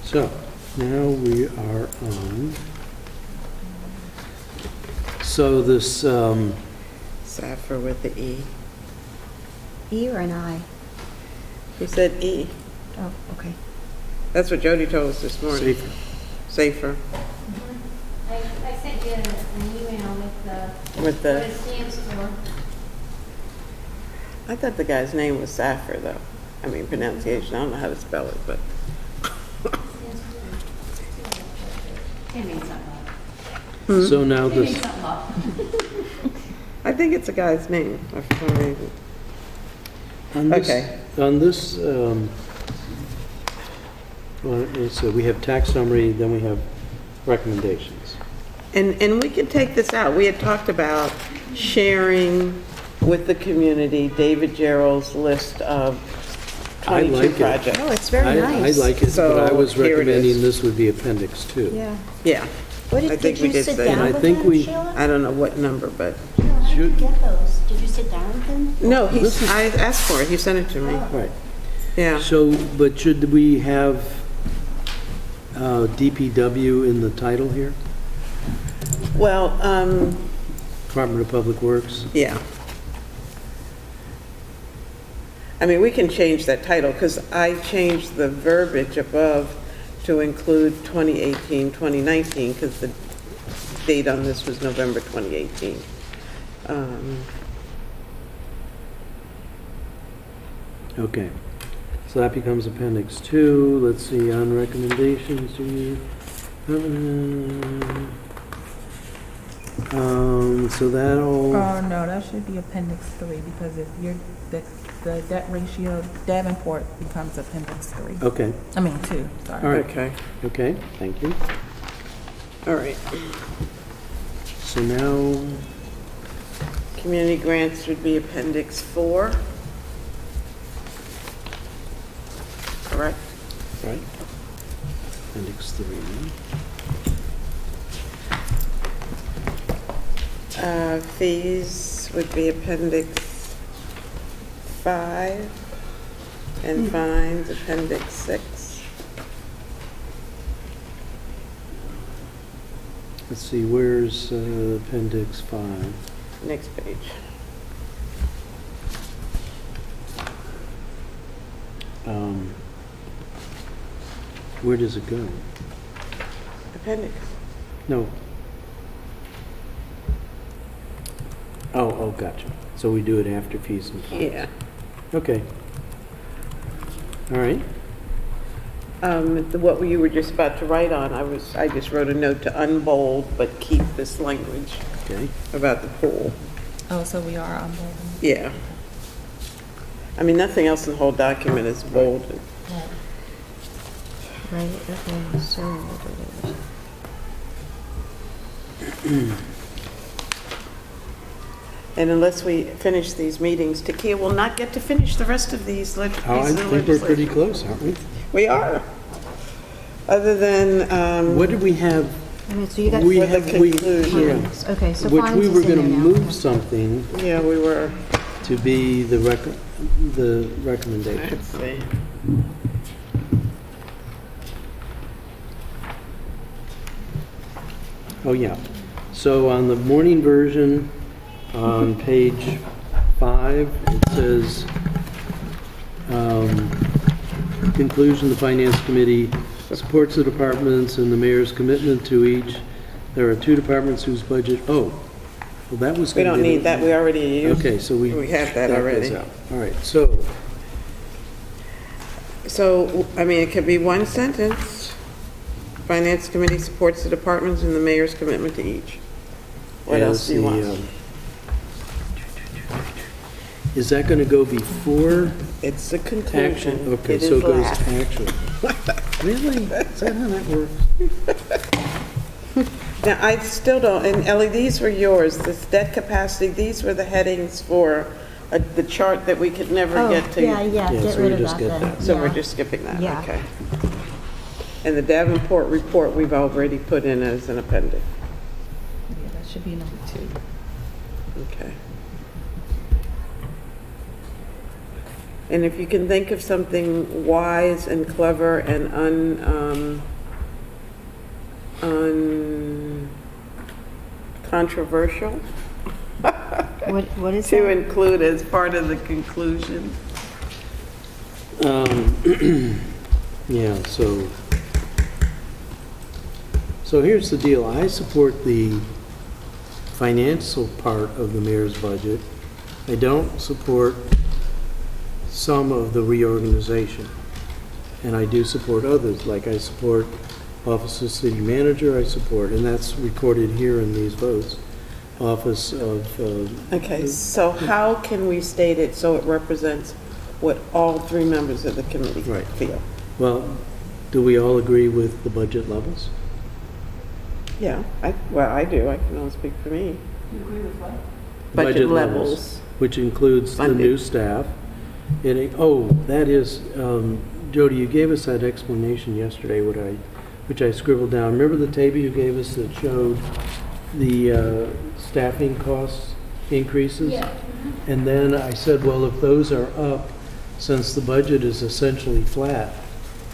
So, now we are on, so this, Saffir with the E. E or an I? He said E. Oh, okay. That's what Jody told us this morning. safer. Safer. I sent you an email with With what it the, stands for. I thought the guy's name was Saffir, though. I mean, pronunciation, I don't know how to spell it, but. It means something. So now It means this, something up. I think it's a guy's name, for some reason. Okay. on this, well, so we have tax summary, then we have recommendations. And we could take this out. We had talked about sharing with the community David Gerald's list of I 22 like it. projects. Oh, it's very I nice. like it, but I So, was here it is. recommending this would be appendix 2. Yeah. Yeah. What I did think we you did sit say down that. I with think them, we- Sheila? I don't know what number, but, Sheila, how did you Should- get those? Did you sit down with them? no, This is- I asked for it. He sent it to me. Right. Yeah. So, but should we have DPW in the title here? Well, Department of Public Works? yeah. I mean, we can change that title, because I changed the verbiage above to include 2018, 2019, because the date on this was November 2018. Okay. So that becomes appendix 2. Let's see, on recommendations, so that all, Oh, no, that should be appendix 3, because if you're, the debt ratio, Davenport becomes appendix 3. okay, I mean, 2, sorry. all right, Okay, okay, thank you. all right. So now, Community grants would be appendix 4. Correct? right, appendix 3. Fees would be appendix 5, and fines appendix 6. Let's see, where's appendix 5? Next page. Where does it go? Appendix. No. Oh, gotcha. So we do it after fees and fines? Yeah. Okay. All right. What you were just about to write on, I just wrote a note to unbold, but keep this language Okay. about the pool. Oh, so we are on board. Yeah. I mean, nothing else in the whole document is bold. Right, okay, so. And unless we finish these meetings, Takia will not get to finish the rest of these Oh, I pieces of think we're pretty legislation. close, aren't we? We are. Other than, What did we have? I mean, so you got, We With the have, we, conclusion. yeah, okay, so which fines we is were in gonna there now. move something yeah, we were, to be the recommendation. let's see. Oh, yeah. So on the morning version, on page 5, it says, conclusion, the Finance Committee supports the departments and the mayor's commitment to each. There are 2 departments whose budget, well, that was. We gonna don't be need the- that, we already used. Okay, so we. We have that goes already. out. All right, so, So, I mean, it could be one sentence. Finance Committee supports the departments and the mayor's commitment to each. What else as do you the, want? is that gonna go before It's the action? conclusion. Okay, It so is it goes last. to action. Really? Is that how that works? Now, I still don't, and Ellie, these were yours, this debt capacity, these were the headings for the chart that we could never Oh, get to. yeah, Yeah, get so rid we of just that get then. that. So we're Yeah. just skipping that, Yeah. okay. And the Davenport report, we've already put in as an appendix, Yeah, that should be number 2. okay. And if you can think of something wise and clever and uncontroversial What is to that? include as part of the conclusion. Yeah, so here's the deal. I support the financial part of the mayor's budget. I don't support some of the reorganization. And I do support others, like I support Office of City Manager, I support, and that's recorded here in these votes, Office of, Okay, so how can we state it so it represents what all 3 members of the committee Right. feel? well, do we all agree with the budget levels? Yeah, well, I do, I can only speak for me. You agree with what? Budget levels. Which includes the new Funded. staff. That is, Jody, you gave us that explanation yesterday, which I scribbled down. Remember the table you gave us that showed the staffing costs increases? Yeah. And then I said, well, if those are up, since the budget is essentially flat,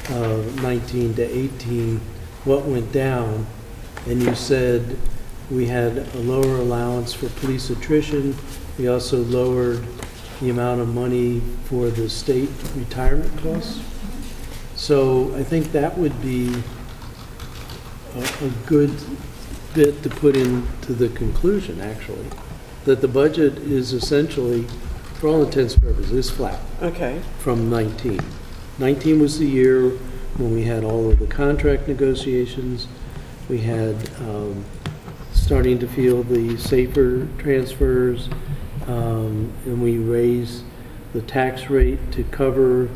19 to 18, what went down? And you said we had a lower allowance for police attrition. We also lowered the amount of money for the state retirement costs. So I think that would be a good bit to put into the conclusion, actually, that the budget is essentially, for all intents and purposes, is flat Okay, from 19. 19 was the year when we had all of the contract negotiations. We had starting to feel the safer transfers, and we raised the tax rate to cover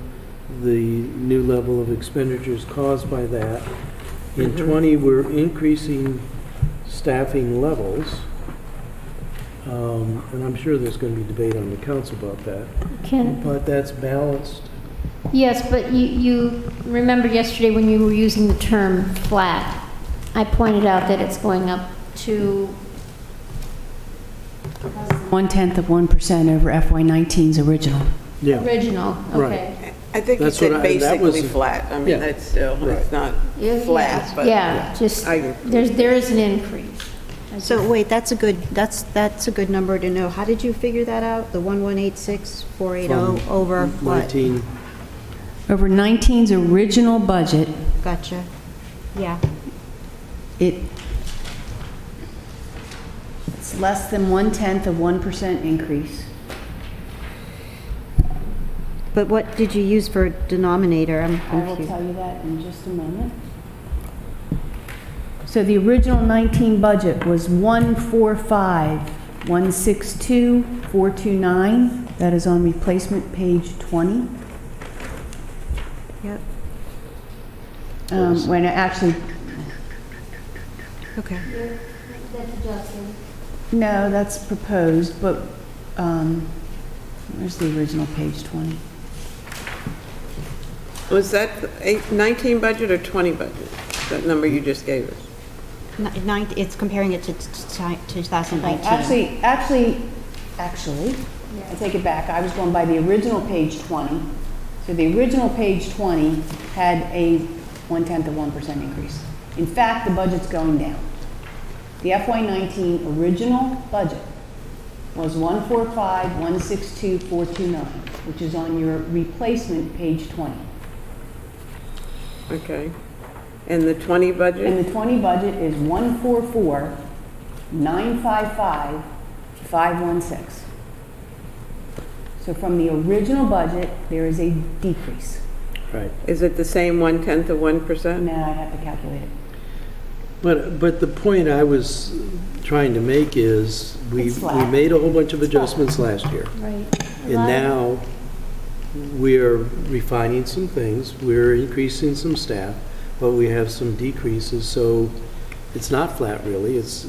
the new level of expenditures caused by that. In 20, we're increasing staffing levels, and I'm sure there's going to be debate on the council about that, Can, but that's balanced. yes, but you remember yesterday when you were using the term flat, I pointed out that it's going up to 0.1% over FY19's original. Yeah. original, Right. okay. I think you That's what said that was- basically flat, I mean, Yeah. that's still, it's Right. not Yeah, flat, but. yeah, just, I- there is an increase. So wait, that's a good number to know. How did you figure that out? The 1186,480 From over what? 19, Over 19's original budget, Gotcha. Yeah. it's less than 0.1% increase. But what did you use for denominator? I'm I will confused. tell you that in just a moment. So the original 19 budget was 145,162,429. That is on replacement page 20. Yep, When it actually, okay. That's adjusted. no, that's proposed, but Where's the original page 20? Was that 19 budget or 20 budget? That number you just gave us? It's comparing it to 2019. Actually, I take it back. I was going by the original page 20. So the original page 20 had a 0.1% increase. In fact, the budget's going down. The FY19 original budget was 145,162,429, which is on your replacement page 20. Okay. And the 20 budget? And the 20 budget is 144,955,516. So from the original budget, there is a decrease. Right. Is it the same 1/10 of 1%? Now I have to calculate it. But the point I was trying to make is, we It's flat. made a whole bunch of adjustments last year. Right. And now, we're refining some things, we're increasing some staff, but we have some decreases, so it's not flat really, it's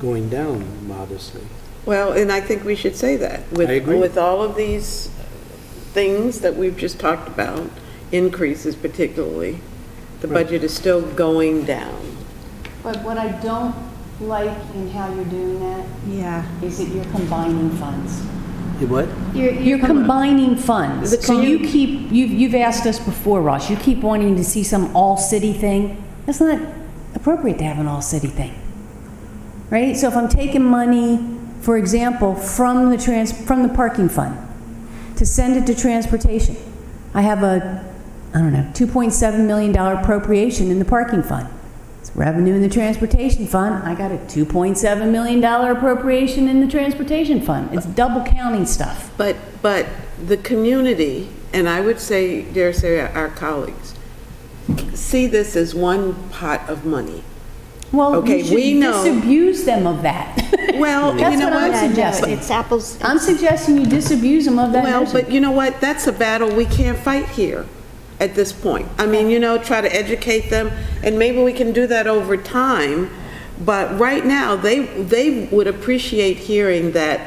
going down modestly. Well, and I think we should say that. I agree. With all of these things that we've just talked about, increases particularly, the Right. budget is still going down. But what I don't like in how you're doing that Yeah. is that you're combining funds. What? You're combining funds. The So you've asked us before, Ross, you keep wanting to see some all-city thing. That's not appropriate to have an all-city thing, right? So if I'm taking money, for example, from the parking fund to send it to transportation, I have a, $2.7 million appropriation in the parking fund. It's revenue in the transportation fund. I got a $2.7 million appropriation in the transportation fund. It's double counting stuff. But the community, and I would say, dare say our colleagues, see this as one pot of money. Well, Okay, you we should know- disabuse them of that. Well, That's you know what I'm what? suggesting. It's apples. I'm suggesting you disabuse them of that Well, notion. but you know what? That's a battle we can't fight here at this point. I mean, try to educate them, and maybe we can do that over time. But right now, they would appreciate hearing that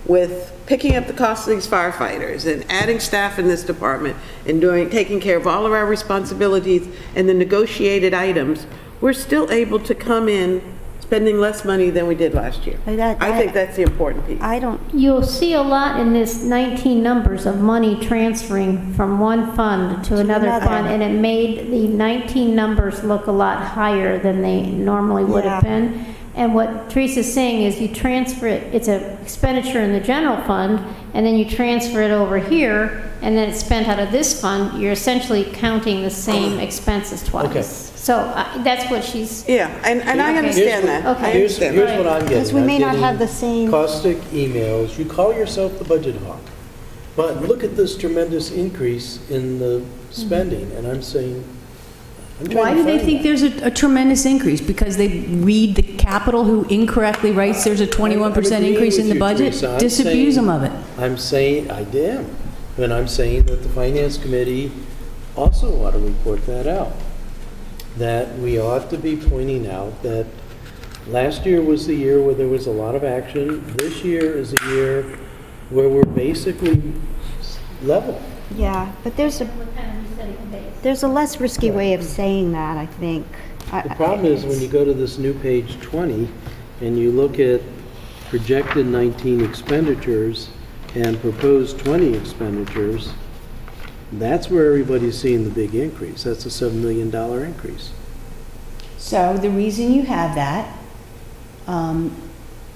with picking up the cost of these firefighters and adding staff in this department and taking care of all of our responsibilities and the negotiated items, we're still able to come in spending less money than we did last year. I think that's the important piece. I don't, You'll see a lot in this 19 numbers of money transferring from one fund to another another. fund, and it made the 19 numbers look a lot higher than they normally would have Yeah. been. And what Teresa's saying is you transfer it, it's an expenditure in the general fund, and then you transfer it over here, and then it's spent out of this fund. You're essentially counting the same expenses twice. Okay. So that's what she's, Yeah, and I Okay. understand that. I Okay. Here's understand here's that. what I'm getting. Because we I'm may not getting have the same- caustic emails. You call yourself the budget hawk, but look at this tremendous increase in the spending, and I'm saying, I'm trying Why to do they find think that. there's a tremendous increase? Because they read the Capitol who incorrectly writes there's a 21% I'm increase in the agreeing with you, budget? Teresa. I'm Disabuse saying- them of it. I'm saying, I am, and I'm saying that the finance committee also ought to report that out. That we ought to be pointing out that last year was the year where there was a lot of action. This year is a year where we're basically level. yeah, but there's a less risky way of saying that, I think. The problem is when you go to this new page 20 and you look at projected 19 expenditures and proposed 20 expenditures, that's where everybody's seeing the big increase. That's a $7 million increase. So the reason you have that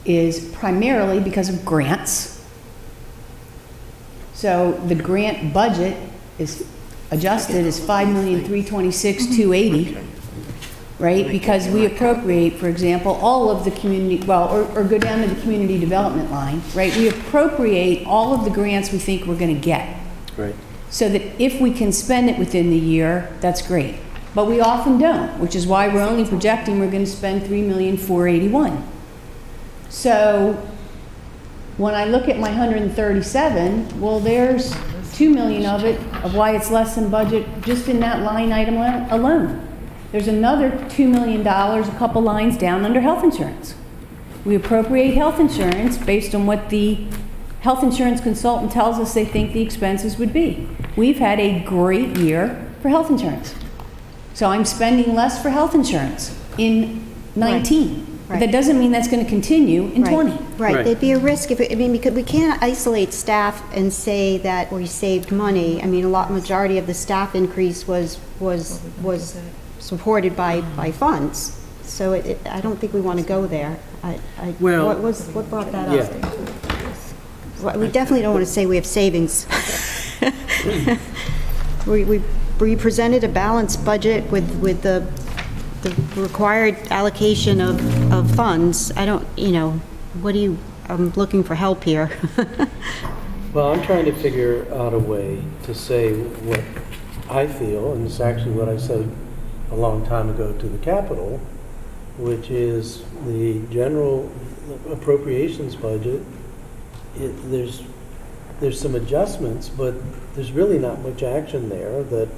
is primarily because of grants. So the grant budget is adjusted as $5,326,280, right? Because we appropriate, for example, all of the community, or go down to the community development line, right? We appropriate all of the grants we think we're going to get. Right. So that if we can spend it within the year, that's great. But we often don't, which is why we're only projecting we're going to spend $3,481,000. So when I look at my 137, well, there's 2 million of it, of why it's less than budget, just in that line item alone. There's another $2 million, a couple lines down under health insurance. We appropriate health insurance based on what the health insurance consultant tells us they think the expenses would be. We've had a great year for health insurance. So I'm spending less for health insurance in 19. But Right. that doesn't mean that's going to continue in Right. 20. Right, Right. there'd be a risk if, I mean, because we can't isolate staff and say that we saved money. I mean, majority of the staff increase was supported by funds. So I don't think we want to go there. Well- What brought that Yeah. up? Well, we definitely don't want to say we have savings. We presented a balanced budget with the required allocation of funds. I don't, I'm looking for help here. Well, I'm trying to figure out a way to say what I feel, and it's actually what I said a long time ago to the Capitol, which is the general appropriations budget. There's some adjustments, but there's really not much action there. That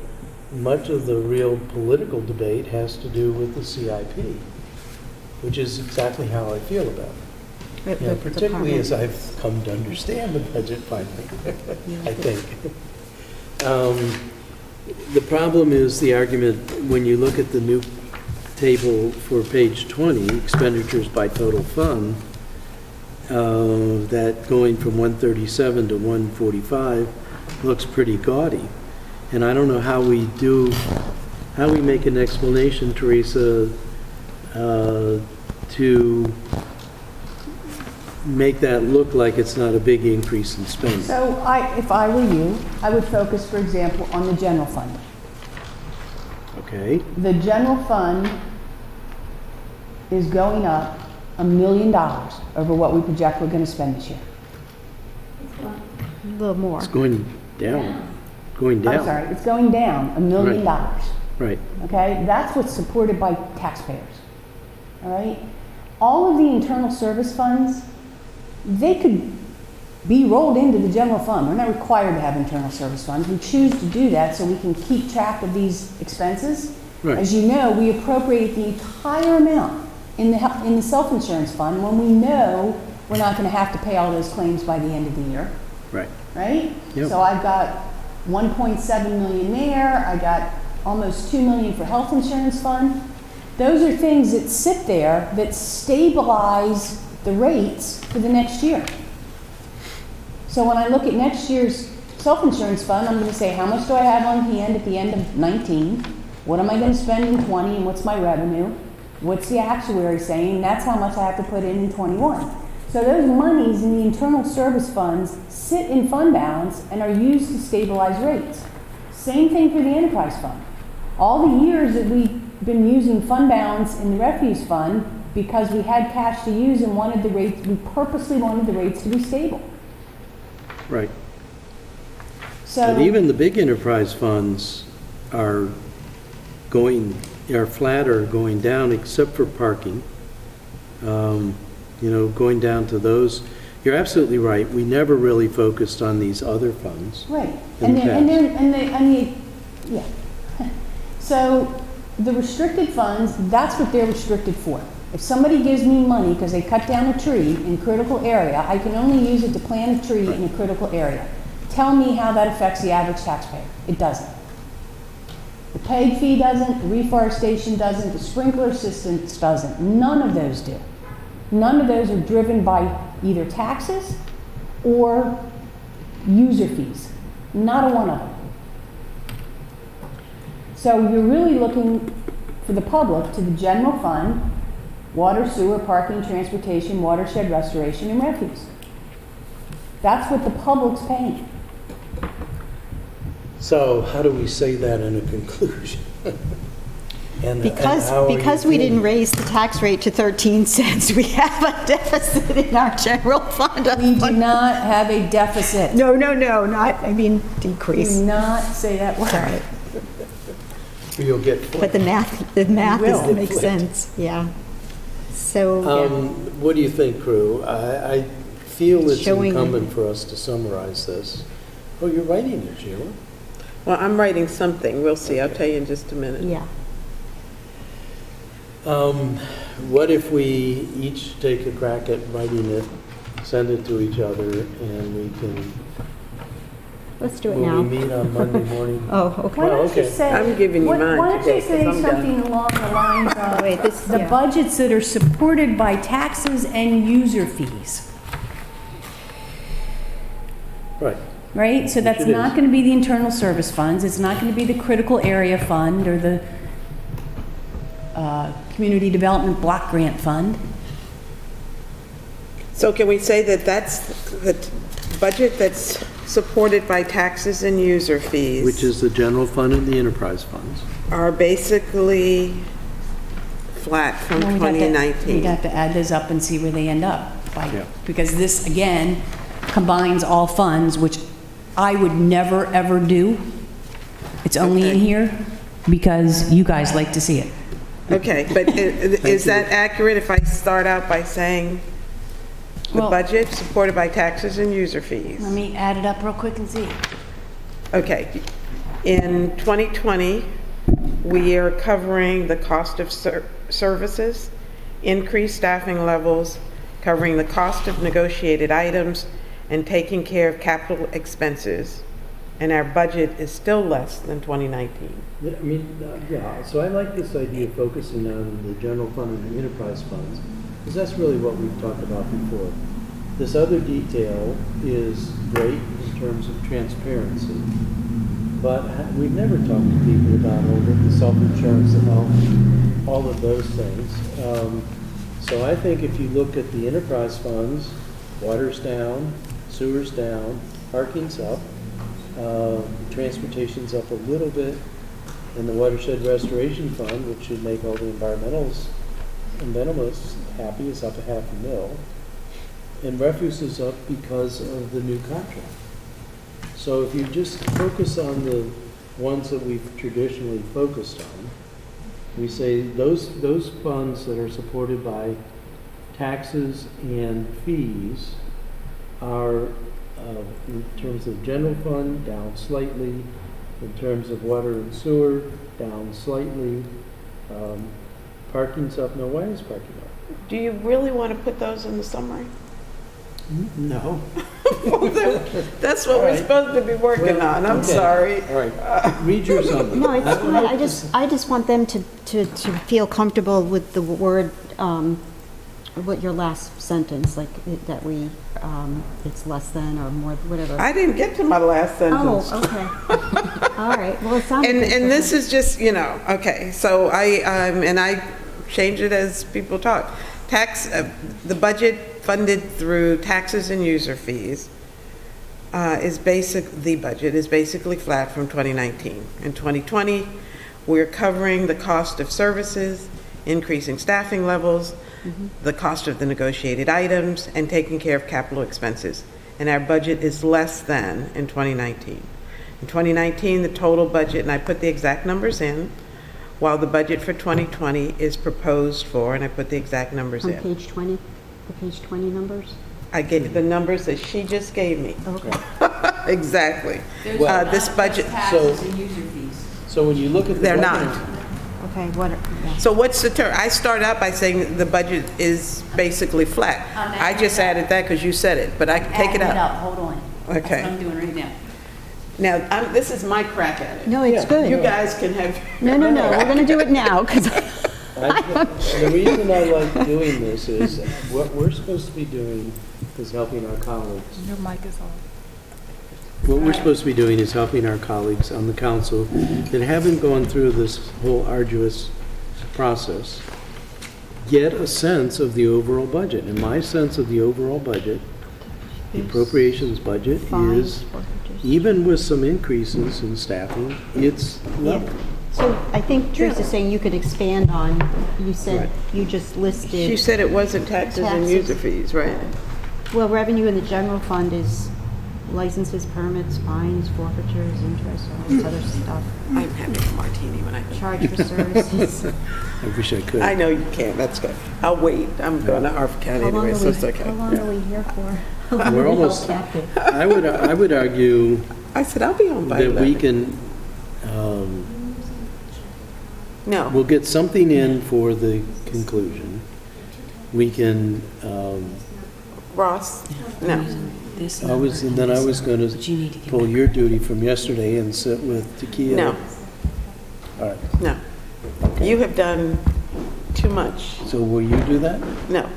much of the real political debate has to do with the CIP, which is exactly how I feel about it. You know, particularly as I've come to understand the budget finally, I think. The problem is the argument, when you look at the new table for page 20, expenditures by total fund, that going from 137 to 145 looks pretty gaudy. And I don't know how we make an explanation, Teresa, to make that look like it's not a big increase in spending. So if I were you, I would focus, for example, on the general fund. Okay, The general fund is going up $1 million over what we project we're going to spend this year. A little more. it's going down, going down. I'm sorry, it's going down $1 million. Right, Okay, that's what's supported by taxpayers. All right? All of the internal service funds, they could be rolled into the general fund. We're not required to have internal service funds. We choose to do that so we can keep track of these expenses. Right. As you know, we appropriate the entire amount in the self-insurance fund when we know we're not going to have to pay all those claims by the end of the year. right. Right? Yep. So I've got 1.7 million there, I got almost 2 million for health insurance fund. Those are things that sit there that stabilize the rates for the next year. So when I look at next year's self-insurance fund, I'm gonna say, how much do I have on hand at the end of 19? What am I gonna spend in 20 and what's my revenue? What's the actuary saying? That's how much I have to put in 21. So those monies in the internal service funds sit in fund balance and are used to stabilize rates. Same thing for the enterprise fund. All the years that we've been using fund balance in the refuse fund, because we had cash to use and wanted the rates, we purposely wanted the rates to be stable. Right. So And even the big enterprise funds are flat or going down, except for parking. Going down to those. You're absolutely right. We never really focused on these other funds. right, in the yeah. So the restricted funds, that's what they're restricted for. If somebody gives me money because they cut down a tree in a critical area, I can only use it to plant a tree in a critical area. Tell me how that affects the average taxpayer. It doesn't. The PEG fee doesn't, the reforestation doesn't, the sprinkler assistance doesn't. None of those do. None of those are driven by either taxes or user fees. Not a one of them. So you're really looking for the public to the general fund, water, sewer, parking, transportation, watershed restoration, and refuse. That's what the public's paying. So how do we say that in a conclusion? And how are you Because we didn't feeling? raise the tax rate to 13 cents, we have a deficit in our general fund. We do not have a deficit. No, decrease. Do not say that word. Sorry. You'll get But the math doesn't will. make sense, yeah. So, yeah. What do you think, crew? I feel it's Showing- incumbent for us to summarize this. Oh, you're writing it, Sheila. Well, I'm writing something. We'll see. I'll tell you in just a minute. Yeah. What if we each take a crack at writing it send it to each other, and we can, Let's do it when now. we meet on Monday morning. Oh, okay. Why don't you okay. say? I'm giving you why- mine Why don't today, you 'cause say I'm done. something along the lines of Wait, this- the yeah. budgets that are supported by taxes and user fees, Right. right? So that's it not is. going to be the internal service funds, it's not going to be the critical area fund or the community development block grant fund. So can we say that that's the budget that's supported by taxes and user fees? Which is the general fund and the enterprise funds. Are basically flat from Well, we'd 2019. have to add those up and see where they end up. Yeah. Because this, again, combines all funds, which I would never, ever do. It's only in Okay. here because you guys like to see it. Okay, but is that accurate if I start out by saying the Well- budget supported by taxes and user fees? Let me add it up real quick and see. Okay. In 2020, we are covering the cost of services, increased staffing levels, covering the cost of negotiated items, and taking care of capital expenses. And our budget is still less than 2019. Yeah, I mean, yeah, so I like this idea of focusing on the general fund and the enterprise funds, because that's really what we've talked about before. This other detail is great in terms of transparency, but we've never talked to people about the self-insurance and all of those things. So I think if you look at the enterprise funds, water's down, sewer's down, parking's up, transportation's up a little bit, and the watershed restoration fund, which should make all the environmentalists happy, is up $500,000. And refuse is up because of the new contract. So if you just focus on the ones that we've traditionally focused on, we say those funds that are supported by taxes and fees are, in terms of general fund, down slightly. In terms of water and sewer, down slightly. Parking's up. No, why is parking up? Do you really want to put those in the summary? No. That's what we're supposed to be working on, I'm Okay. sorry. All right, read your summary. No, it's fine. I just want them to feel comfortable with the word, what your last sentence, like, that we, it's less than or more, whatever. I didn't get to my last sentence. Oh, okay. All right, well, it sounds good. And this is just, okay, so I change it as people talk. The budget funded through taxes and user fees the budget is basically flat from 2019. In 2020, we're covering the cost of services, increasing staffing levels, the cost of the negotiated items, and taking care of capital expenses. And our budget is less than in 2019. In 2019, the total budget, and I put the exact numbers in, while the budget for 2020 is proposed for, and I put the exact numbers On in. page 20, the page 20 numbers? I gave the numbers that she just gave me. Okay. Exactly. This budget, So, so when you look at the they're revenue- not. Okay, yeah. So what's the term? I started out by saying the budget is basically flat. I just added that because you said it, but I can take it Adding it out. up, hold on. Okay. That's what I'm doing right now. Now, this is my crack at it. No, it's good. You guys can have. No, we're going to do it now, because The reason I like doing this is what we're supposed to be doing is helping our colleagues. Your mic is on. What we're supposed to be doing is helping our colleagues on the council that haven't gone through this whole arduous process get a sense of the overall budget. And my sense of the overall budget, the appropriations budget, is, even with some increases in staffing, it's level. So I think Teresa's saying you could expand on, you said, Right. you just listed. She said it wasn't taxes and user Taxes. fees, right? Well, revenue in the general fund is licenses, permits, fines, forfeitures, interest, all this other stuff. I'm having a martini when I do. Charge for services. I wish I could. I know you can't, that's good. I'll wait. I'm going to Harford County How long anyway, are so it's we, okay. how long are we here for? We're almost, I would argue I said, I'll be on by that we 11. can, No. we'll get something in for the conclusion. We can Ross? No. This I was, and then I was gonna But you need to give pull your duty from yesterday and sit with Takia. No, All right, no. You have done too much. so will you do that? No.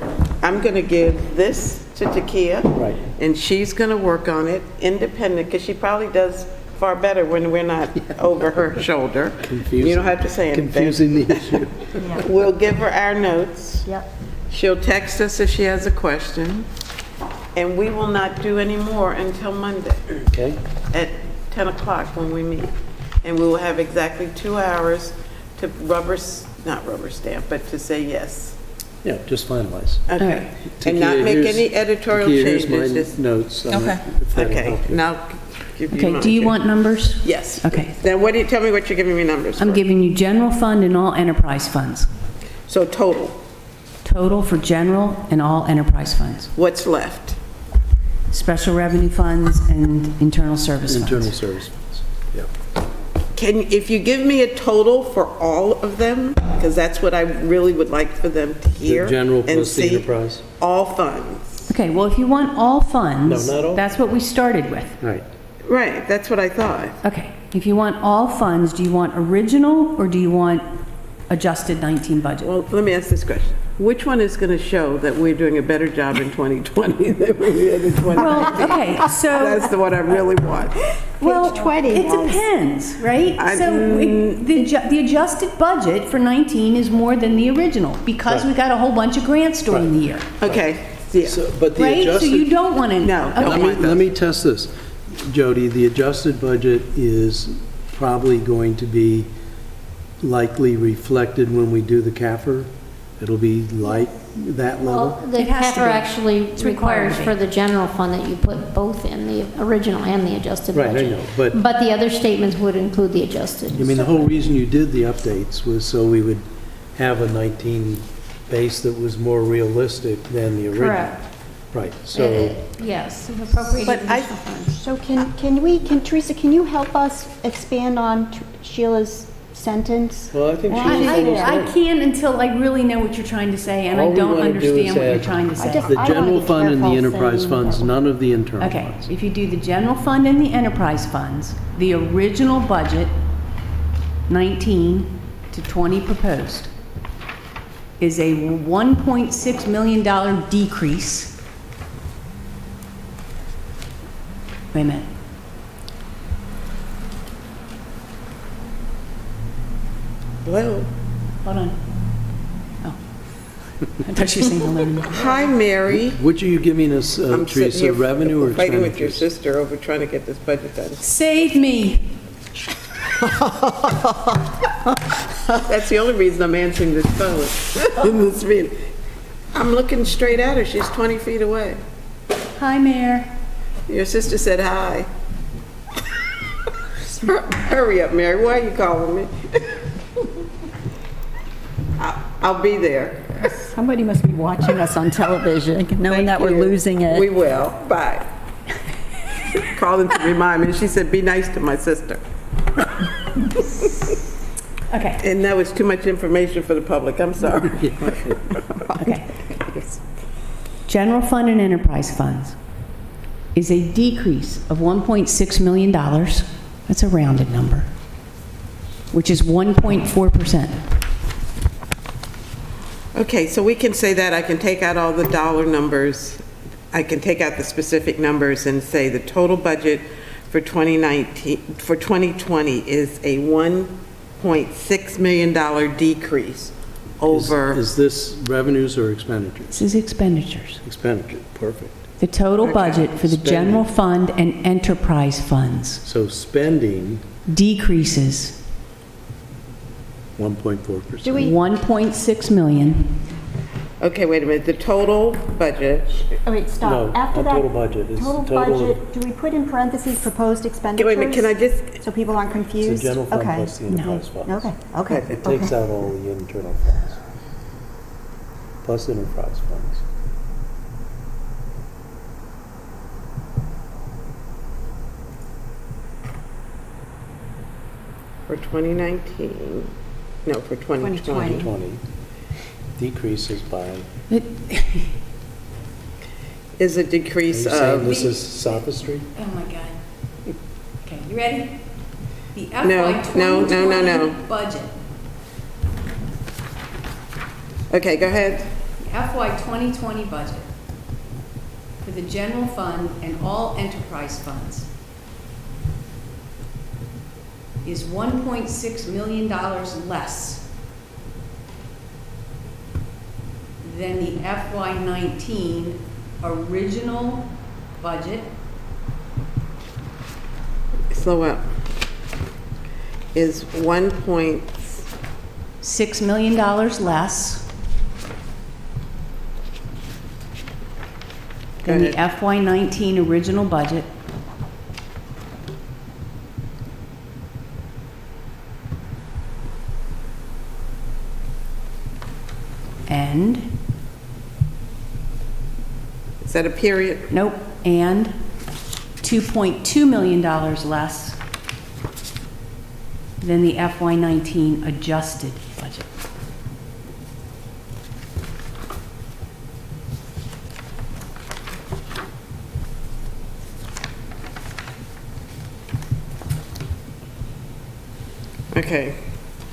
I'm going to give this to Takia. Right. And she's going to work on it independent, because she probably does far better when we're not over her shoulder. Confusing. You don't have to say anything. Confusing the issue. We'll give her our notes. Yep. She'll text us if she has a question. And we will not do any more until Monday Okay, at 10 o'clock when we meet. And we will have exactly 2 hours to not rubber stamp, but to say yes. yeah, just finalize. Okay. And not Takia, make here's- any editorial Takia, here's changes. my just- notes on it, Okay. if that'll Okay, help you. and I'll give you Okay, mine. do you want numbers? Yes. Okay. Then what do you, tell me what you're giving me numbers I'm for. giving you general fund and all enterprise funds. So total, Total for general and all enterprise funds. what's left? Special revenue funds and internal service funds. Internal service funds, yeah. If you give me a total for all of them, because that's what I really would like for them to hear. The general and plus the see. enterprise? All funds. Okay, well, if you want all funds. No, not all. That's what we started with. Right. Right, that's what I thought. Okay, if you want all funds, do you want original or do you want adjusted 19 budget? Well, let me ask this question. Which one is going to show that we're doing a better job in 2020 than we did in 2019? Well, okay, so, That's the one I really want. well, 20 it was- depends, right? I- So the adjusted budget for 19 is more than the original because we got a whole bunch of grants during the year, Okay, yeah. So, but the right? So adjusted. you don't want to. No, don't Okay. want Let me test this. Jody, the adjusted budget is probably going to be likely reflected when we do the CAFR. It'll be like that level. Well, the It has to CAFR be. actually It's required requires to be. for the general fund that you put both in, the original and the adjusted Right, I budget. know, but- But the other statements would include the adjusted. I mean, the whole reason you did the updates was so we would have a 19 base that was more realistic than the original. Correct. Right, so, Yes, appropriated But I- additional funds. So Teresa, can you help us expand on Sheila's sentence? well, I think Well, she's I- almost I there. can't until I really know what you're trying to say, and All I we don't wanna do is understand what you're add trying to say. just- The I wanna general be fund and the careful enterprise saying funds, that. none of the internal Okay, funds. if you do the general fund and the enterprise funds, the original budget, 19 to 20 proposed, is a $1.6 million decrease. Wait a minute. Well, Hold on. Oh. I thought you were saying hold on. hi, Mary. Which are you giving us, I'm sitting Teresa, here revenue or fighting with your expenditures? sister over trying to get this budget done. Save me. That's the only reason I'm answering this phone in this meeting. I'm looking straight at her. She's 20 feet away. Hi, Mayor. Your sister said hi. Hurry up, Mary. Why are you calling me? I'll be there. Somebody must be watching us on television, knowing that we're Thank you. losing it. We will. Bye. Calling to remind me. She said, be nice to my sister. Okay, And that was too much information for the public. I'm sorry. okay. General fund and enterprise funds is a decrease of $1.6 million. That's a rounded number, which is 1.4%. Okay, so we can say that. I can take out all the dollar numbers. I can take out the specific numbers and say the total budget for 2020 is a $1.6 million decrease over. Is this revenues or expenditures? This is expenditures. Expenditure, perfect. The total Okay. budget for the general fund and enterprise funds So spending, decreases 1.4%. Do we, 1.6 million. Okay, wait a minute. The total budget, oh wait, No, stop. After not that. total budget, it's Total total- budget, do we put in parentheses proposed expenditures? wait a minute, can I just, So people aren't It's the confused? general fund Okay. plus the enterprise funds. Okay, okay. It takes out all the internal funds, plus enterprise funds. for 2019, no, for 2020. 2020 decreases by, is a Are you decrease saying of, this is sophistry? Oh, my God. Okay, you ready? The No, FY no, no, no, no. 2020 budget. okay, go ahead. FY 2020 budget for the general fund and all enterprise funds is $1.6 million less than the FY 19 original budget. Slow up. Is 1 $6 million less than the Go FY 19 original budget. And, is that a period? nope, and $2.2 million less than the FY 19 adjusted budget. Okay,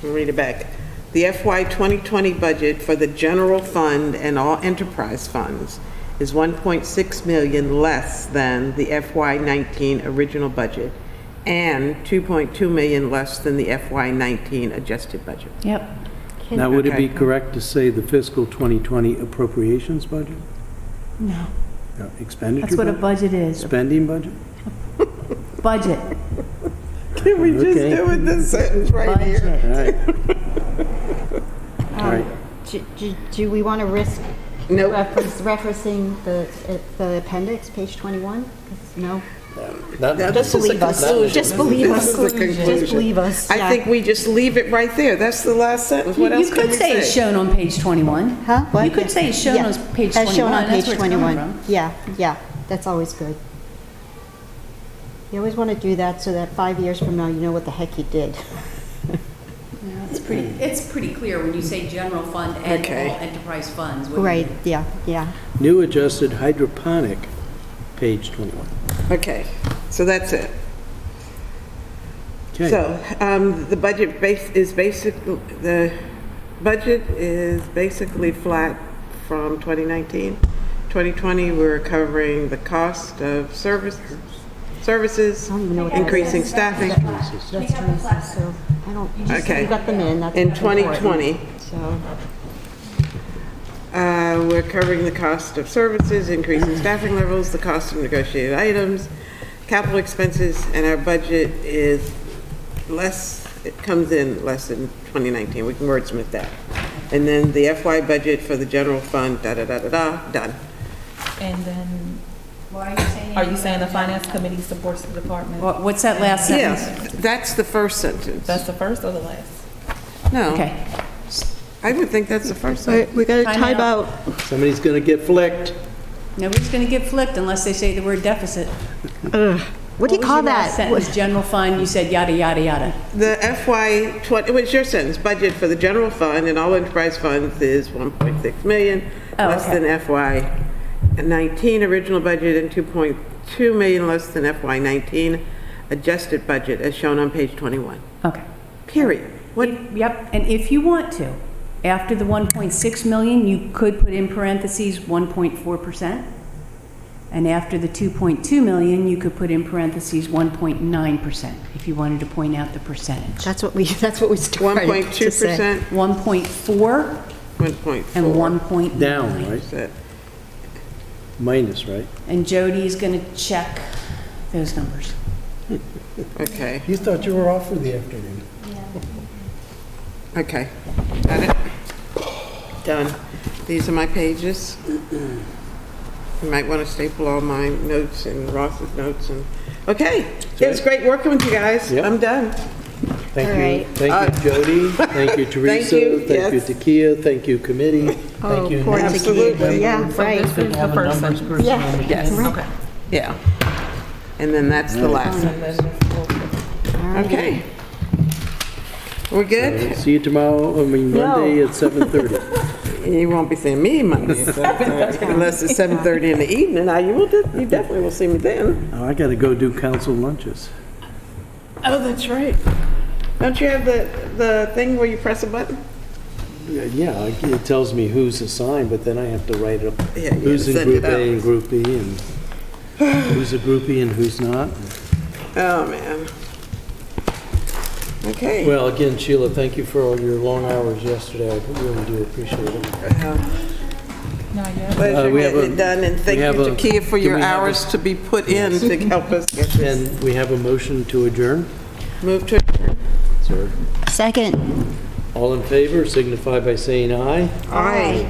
I'll read it back. The FY 2020 budget for the general fund and all enterprise funds is 1.6 million less than the FY 19 original budget and 2.2 million less than the FY 19 adjusted budget. Yep. Now, would it be Okay. correct to say the fiscal 2020 appropriations budget? No, No, expenditure that's what a budget? budget is. Spending budget? Budget. Can we just Okay. do it this sentence right here? All Budget. right. All right. Do we want to risk Nope. referencing the appendix, page 21? 'Cause no, Not- Now, this is a believe us. conclusion. Just believe This us. is a conclusion. Just believe us. I yeah. think we just leave it right there. That's the last sentence. What You else can could we say it's shown on page 21. Huh? What? You could say it's shown Yeah. on page As shown 21. on That's page where it's coming 21. from. Yeah, yeah, that's always good. You always want to do that so that 5 years from now, you know what the heck you did. It's pretty clear when you say general fund and Okay. all enterprise funds. what you Right, mean. yeah, yeah. New adjusted hydroponic, page 21. Okay, so that's it. Okay. So, the budget is basically flat from 2019. 2020, we're covering the cost of services, I don't even know what that increasing is. staffing. That's Teresa's, so I don't, you just Okay. you got them in, that's In what's important. 2020, So, we're covering the cost of services, increasing staffing levels, the cost of negotiated items, capital expenses, and our budget is less, it comes in less than 2019. We can wordsmith that. And then the FY budget for the general fund, da-da-da-da-da, done. And then, Why are you saying? are you saying the finance committee supports the department? What's that last sentence? Yes, that's the first sentence. That's the first or the last? No, Okay. I would think that's the first sentence. We got a Time time out. out. Somebody's going to get flicked. Nobody's going to get flipped unless they say the word deficit. what do you call What was your last that? sentence? General fund, you said yada, yada, yada. The FY 20, what's your sentence? Budget for the general fund and all enterprise funds is 1.6 million, Oh, less okay. than FY 19 original budget and 2.2 million less than FY 19 adjusted budget as shown on page 21. Okay. Period. What, Yep, and if you want to, after the 1.6 million, you could put in parentheses 1.4%. And after the 2.2 million, you could put in parentheses 1.9%, if you wanted to point out the percentage. That's what we started to say. 1.2%, 1.4 1.4. and 1.9. Down, right? That- Minus, right? And Jody's going to check those numbers. Okay, You thought you were off for the afternoon. okay. Got it? Done. These are my pages. You might want to staple all my notes and Ross's notes and, okay. It was great working with you guys. Yep. I'm done. Thank All you. right. Thank you, Jody. Thank you, Teresa. you, Thank you, yes. Takia. Thank you, committee. Thank you. Poor Nancy. Absolutely. Yeah, So right. this is the first sentence. Yeah, Yes. Okay. Yeah. And then that's the last And one. then Okay. We're good? See you tomorrow, Monday at 7:30. You won't be seeing me Monday at 7:30, unless it's 7:30 in the evening. Now, you definitely will see me then. Oh, I gotta go do council lunches. Oh, that's right. Don't you have the thing where you press a button? Yeah, it tells me who's assigned, but then I have to write up Yeah, you who's in send it Group A and out. Group B, and who's a groupie and who's not. Oh, man. Okay. Well, again, Sheila, thank you for all your long hours yesterday. I really do appreciate it. Not yet. Pleasure we have getting a- it done, and thank we you have to a- Kia for do your we have a- hours to be put in to help us get this. And we have a motion to adjourn. Move to adjourn. Sir, Second. all in favor signify by saying aye. Aye.